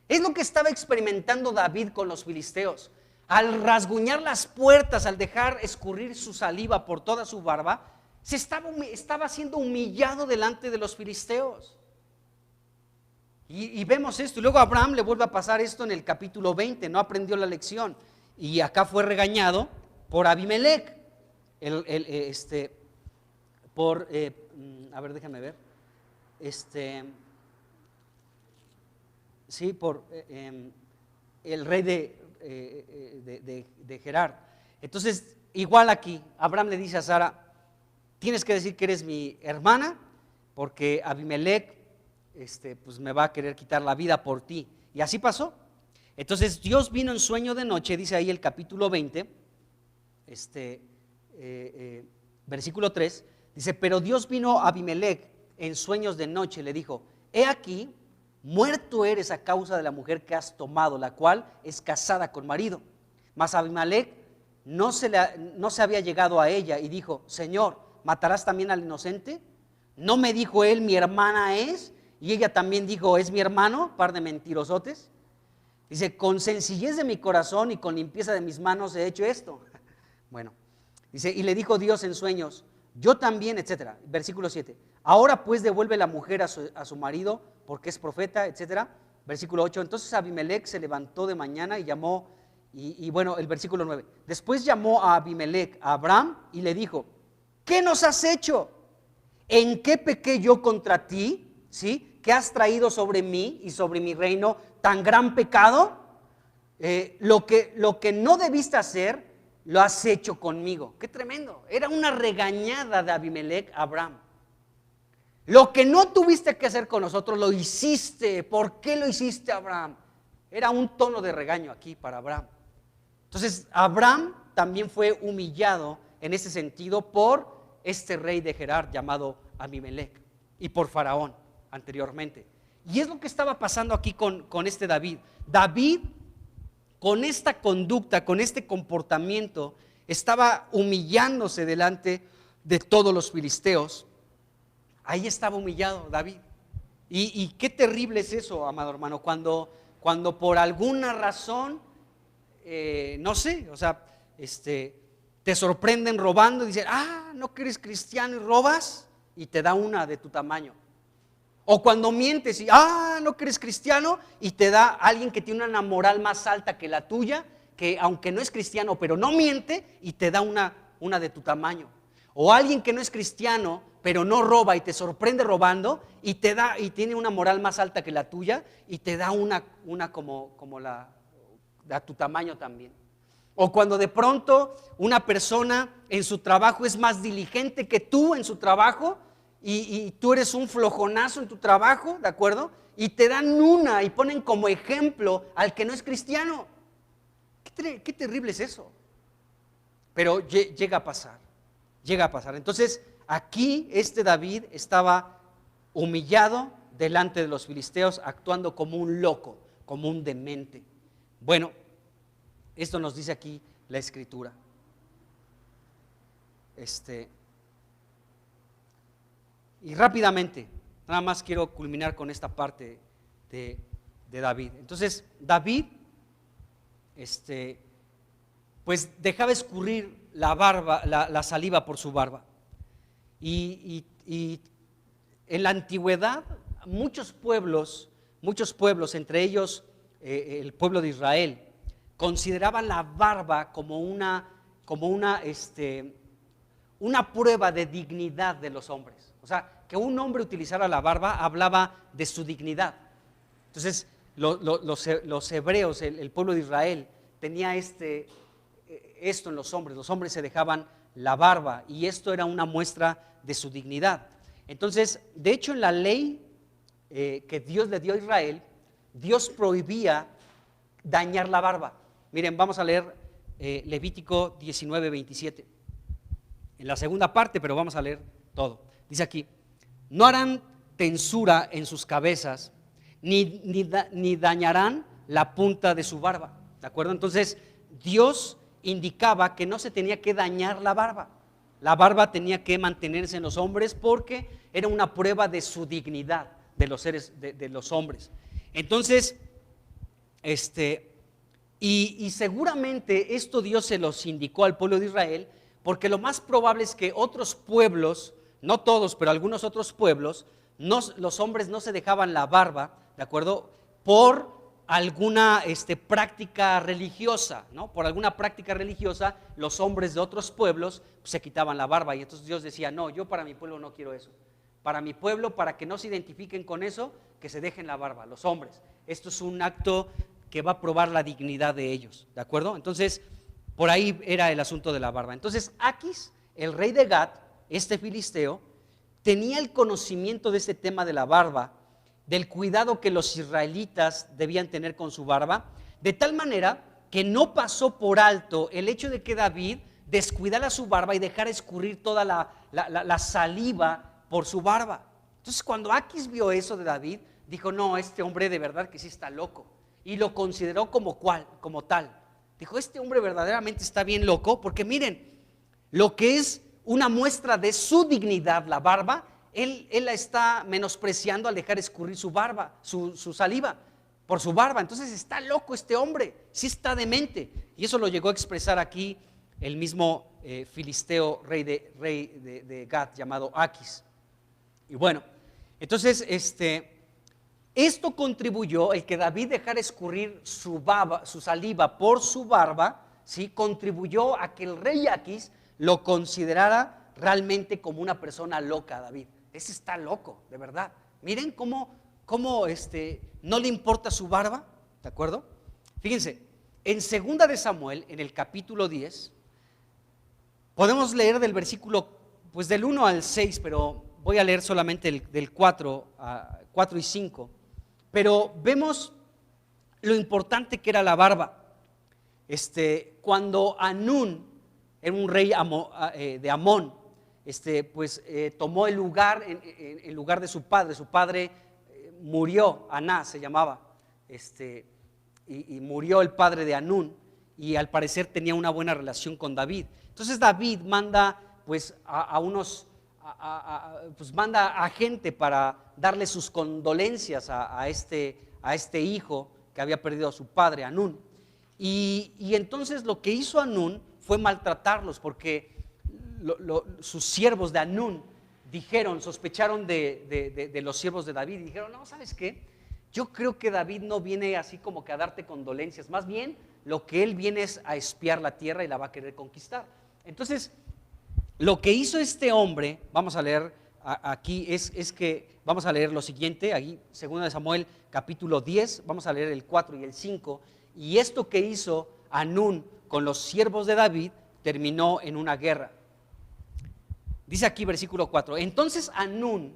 Es lo que estaba experimentando David con los filisteos. Al rasguñar las puertas, al dejar escurrir su saliva por toda su barba, estaba siendo humillado delante de los filisteos. Y vemos esto. Y luego a Abraham le vuelve a pasar esto en el capítulo 20. No aprendió la lección. Y acá fue regañado por Abimelech. A ver, déjame ver. Sí, por el rey de Gerar. Entonces, igual aquí, Abraham le dice a Sara: tienes que decir que eres mi hermana, porque Abimelech pues me va a querer quitar la vida por ti. Y así pasó. Entonces Dios vino en sueño de noche, dice ahí el capítulo 20, versículo 3, dice: pero Dios vino a Abimelech en sueños de noche y le dijo: he aquí, muerto eres a causa de la mujer que has tomado, la cual es casada con marido. Mas Abimelech no se había llegado a ella y dijo: Señor, ¿matarás también al inocente? ¿No me dijo él, mi hermana es? Y ella también dijo, ¿es mi hermano? Par de mentirosotes. Dice, con sencillez de mi corazón y con limpieza de mis manos he hecho esto. Bueno, dice, y le dijo Dios en sueños, yo también, etcétera. Versículo 7. Ahora pues devuelve la mujer a su marido porque es profeta, etcétera. Versículo 8. Entonces Abimelech se levantó de mañana y llamó, y bueno, el versículo 9. Después llamó a Abimelech a Abraham y le dijo, ¿qué nos has hecho? ¿En qué pequé yo contra ti? ¿Sí? ¿Qué has traído sobre mí y sobre mi reino tan gran pecado? Lo que no debiste hacer, lo has hecho conmigo. ¡Qué tremendo! Era una regañada de Abimelech a Abraham. Lo que no tuviste que hacer con nosotros, lo hiciste. ¿Por qué lo hiciste, Abraham? Era un tono de regaño aquí para Abraham. Entonces, Abraham también fue humillado en ese sentido por este rey de Gerar llamado Abimelech y por Faraón anteriormente. Y es lo que estaba pasando aquí con este David. David, con esta conducta, con este comportamiento, estaba humillándose delante de todos los filisteos. Ahí estaba humillado David. Y qué terrible es eso, amado hermano, cuando por alguna razón, no sé, o sea, te sorprenden robando y dicen, no que eres cristiano y robas, y te da una de tu tamaño. O cuando mientes y, no que eres cristiano, y te da alguien que tiene una moral más alta que la tuya, que aunque no es cristiano, pero no miente, y te da una de tu tamaño. O alguien que no es cristiano, pero no roba y te sorprende robando, y tiene una moral más alta que la tuya, y te da una como la de tu tamaño también. O cuando de pronto una persona en su trabajo es más diligente que tú en su trabajo, y tú eres un flojonazo en tu trabajo, ¿de acuerdo? Y te dan una y ponen como ejemplo al que no es cristiano. Qué terrible es eso. Pero llega a pasar. Entonces, aquí David estaba humillado delante de los filisteos, actuando como un loco, como un demente. Bueno, esto nos dice aquí la Escritura. Y rápidamente, nada más quiero culminar con esta parte de David. Entonces, David, pues dejaba escurrir la saliva por su barba. Y en la antigüedad, muchos pueblos, entre ellos el pueblo de Israel, consideraban la barba como una prueba de dignidad de los hombres. O sea, que un hombre utilizara la barba hablaba de su dignidad. Entonces, los hebreos, el pueblo de Israel, tenía esto en los hombres se dejaban la barba, y esto era una muestra de su dignidad. Entonces, de hecho, en la ley que Dios le dio a Israel, Dios prohibía dañar la barba. Miren, vamos a leer Levítico 19:27, en la segunda parte, pero vamos a leer todo. Dice aquí, no harán tensura en sus cabezas, ni dañarán la punta de su barba, ¿de acuerdo? Entonces, Dios indicaba que no se tenía que dañar la barba. La barba tenía que mantenerse en los hombres porque era una prueba de su dignidad de los seres, de los hombres. Entonces, y seguramente esto Dios se los indicó al pueblo de Israel, porque lo más probable es que otros pueblos, no todos, pero algunos otros pueblos, los hombres no se dejaban la barba, ¿de acuerdo? Por alguna práctica religiosa, ¿no? Por alguna práctica religiosa, los hombres de otros pueblos se quitaban la barba, y entonces Dios decía, no, yo para mi pueblo no quiero eso. Para mi pueblo, para que no se identifiquen con eso, que se dejen la barba, los hombres. Esto es un acto que va a probar la dignidad de ellos, ¿de acuerdo? Entonces, por ahí era el asunto de la barba. Entonces, Aquis, el rey de Gat, filisteo, tenía el conocimiento de este tema de la barba, del cuidado que los israelitas debían tener con su barba, de tal manera que no pasó por alto el hecho de que David descuidara su barba y dejara escurrir toda la saliva por su barba. Entonces, cuando Aquis vio eso de David, dijo, no, este hombre de verdad que sí está loco. Y lo consideró como tal. Dijo, este hombre verdaderamente está bien loco, porque miren, lo que es una muestra de su dignidad, la barba, él la está menospreciando al dejar escurrir su barba, su saliva por su barba. Entonces está loco este hombre, sí está demente. Y eso lo llegó a expresar aquí el mismo filisteo rey de Gat, llamado Aquis. Y bueno, entonces esto contribuyó, el que David dejara escurrir su saliva por su barba, ¿sí? Contribuyó a que el rey Aquis lo considerara realmente como una persona loca. David, ese está loco, de verdad. Miren cómo no le importa su barba, ¿de acuerdo? Fíjense, en 2 de Samuel, en el capítulo 10, podemos leer del versículo, pues del 1 al 6, pero voy a leer solamente del 4 y 5, pero vemos lo importante que era la barba. Cuando Anún era un rey de Amón, pues tomó el lugar en lugar de su padre murió, Aná se llamaba, y murió el padre de Anún, y al parecer tenía una buena relación con David. Entonces David manda pues pues manda a gente para darle sus condolencias a este hijo que había perdido a su padre, Anún. Y entonces lo que hizo Anún fue maltratarlos, porque sus siervos de Anún sospecharon de los siervos de David y dijeron, no, ¿sabes qué? Yo creo que David no viene así como que a darte condolencias, más bien lo que él viene es a espiar la tierra y la va a querer conquistar. Entonces, lo que hizo este hombre, vamos a leer aquí, es que vamos a leer lo siguiente, aquí 2 de Samuel capítulo 10, vamos a leer el 4 y el 5, y esto que hizo Anún con los siervos de David terminó en una guerra. Dice aquí versículo 4, entonces Anún,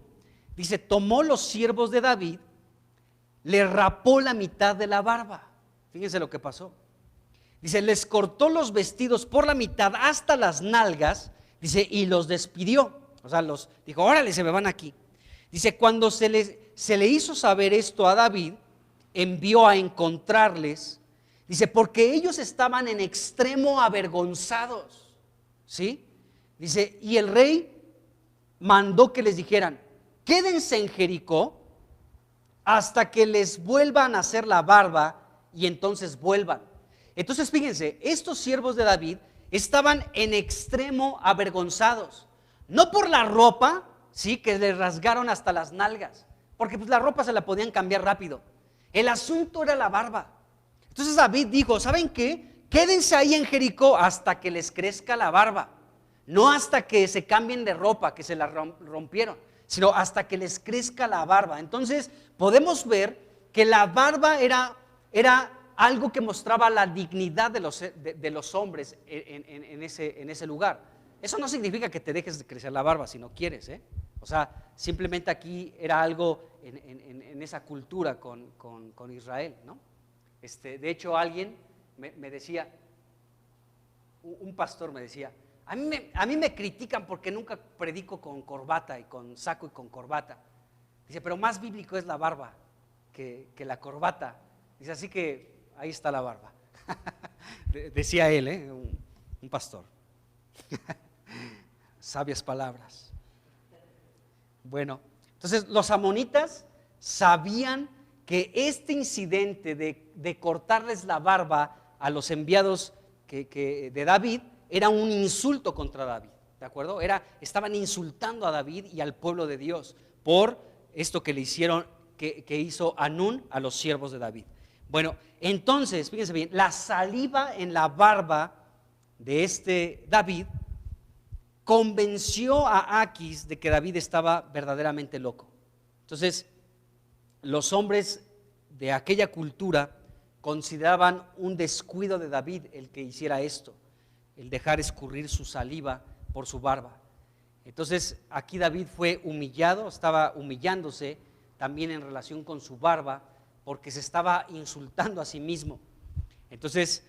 dice, tomó los siervos de David, le rapó la mitad de la barba. Fíjense lo que pasó. Dice, les cortó los vestidos por la mitad hasta las nalgas, dice, y los despidió. O sea, los dijo, órale, se me van aquí. Dice, cuando se le hizo saber esto a David, envió a encontrarles, dice, porque ellos estaban en extremo avergonzados, ¿sí? Dice, y el rey mandó que les dijeran, quédense en Jericó hasta que les vuelvan a hacer la barba y entonces vuelvan. Entonces fíjense, estos siervos de David estaban en extremo avergonzados, no por la ropa, sí, que les rasgaron hasta las nalgas, porque pues la ropa se la podían cambiar rápido. El asunto era la barba. Entonces David dijo, ¿saben qué? Quédense ahí en Jericó hasta que les crezca la barba, no hasta que se cambien de ropa, que se la rompieron, sino hasta que les crezca la barba. Entonces podemos ver que la barba era algo que mostraba la dignidad de los hombres en ese lugar. Eso no significa que te dejes de crecer la barba si no quieres, O sea, simplemente aquí era algo en esa cultura con Israel, ¿no? De hecho, alguien me decía, un pastor me decía, a mí me critican porque nunca predico con corbata y con saco y con corbata. Dice, pero más bíblico es la barba que la corbata. Dice, así que ahí está la barba. Decía él, un pastor. Sabias palabras. Bueno, entonces los amonitas sabían que este incidente de cortarles la barba a los enviados de David era un insulto contra David, ¿de acuerdo? Estaban insultando a David y al pueblo de Dios por esto que le hicieron, que hizo Anún a los siervos de David. Bueno, entonces, fíjense bien, la saliva en la barba de David convenció a Aquis de que David estaba verdaderamente loco. Entonces, los hombres de aquella cultura consideraban un descuido de David el que hiciera esto, el dejar escurrir su saliva por su barba. Entonces, aquí David fue humillado, estaba humillándose también en relación con su barba, porque se estaba insultando a sí mismo. Entonces,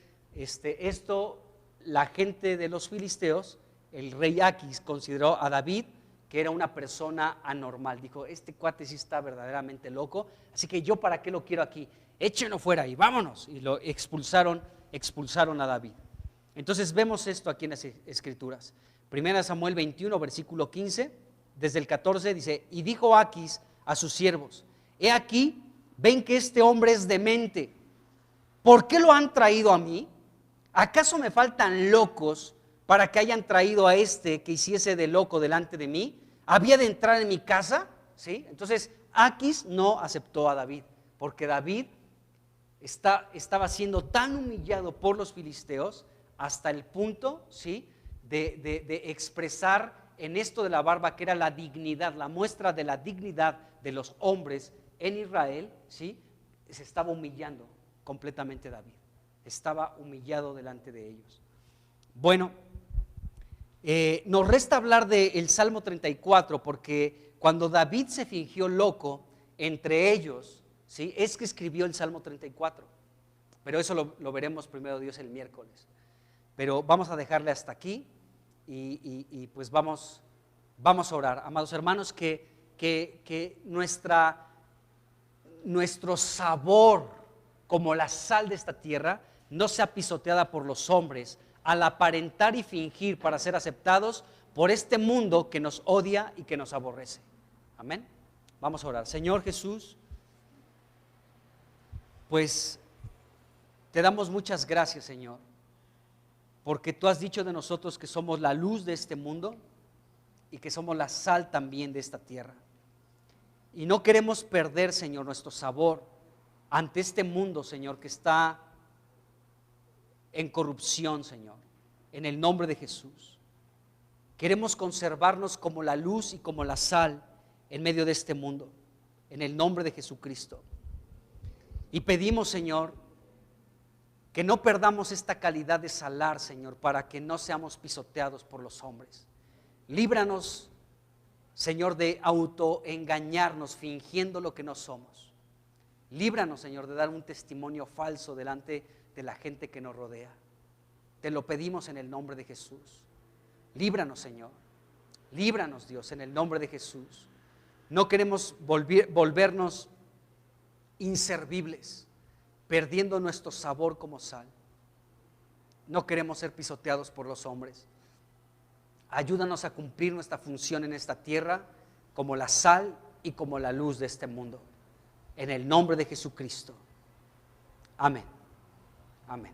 la gente de los filisteos, el rey Aquis consideró a David que era una persona anormal. Dijo, este cuate sí está verdaderamente loco, así que yo para qué lo quiero aquí, échenlo fuera y vámonos. Y lo expulsaron a David. Entonces vemos esto aquí en las Escrituras. 1 Samuel 21, versículo 15, desde el 14 dice, y dijo Aquis a sus siervos, he aquí, ven que este hombre es demente, ¿por qué lo han traído a mí? ¿Acaso me faltan locos para que hayan traído a este que hiciese de loco delante de mí? ¿Había de entrar en mi casa? ¿Sí? Entonces Aquis no aceptó a David, porque David estaba siendo tan humillado por los filisteos hasta el punto, ¿sí?, de expresar en esto de la barba, que era la dignidad, la muestra de la dignidad de los hombres en Israel, ¿sí?, se estaba humillando completamente David. Estaba humillado delante de ellos. Bueno, nos resta hablar del Salmo 34, porque cuando David se fingió loco entre ellos, ¿sí?, es que escribió el Salmo 34. Pero eso lo veremos primero Dios el miércoles. Pero vamos a dejarle hasta aquí y pues vamos a orar. Amados hermanos, que nuestro sabor como la sal de esta tierra no sea pisoteada por los hombres al aparentar y fingir para ser aceptados por este mundo que nos odia y que nos aborrece. Amén. Vamos a orar. Señor Jesús, pues te damos muchas gracias, Señor, porque tú has dicho de nosotros que somos la luz de este mundo y que somos la sal también de esta tierra. Y no queremos perder, Señor, nuestro sabor ante este mundo, Señor, que está en corrupción, Señor, en el nombre de Jesús. Queremos conservarnos como la luz y como la sal en medio de este mundo, en el nombre de Jesucristo. Y pedimos, Señor, que no perdamos esta calidad de salar, Señor, para que no seamos pisoteados por los hombres. Líbranos, Señor, de autoengañarnos fingiendo lo que no somos. Líbranos, Señor, de dar un testimonio falso delante de la gente que nos rodea. Te lo pedimos en el nombre de Jesús. Líbranos, Señor. Líbranos, Dios, en el nombre de Jesús. No queremos volvernos inservibles, perdiendo nuestro sabor como sal. No queremos ser pisoteados por los hombres. Ayúdanos a cumplir nuestra función en esta tierra como la sal y como la luz de este mundo. En el nombre de Jesucristo. Amén. Amén.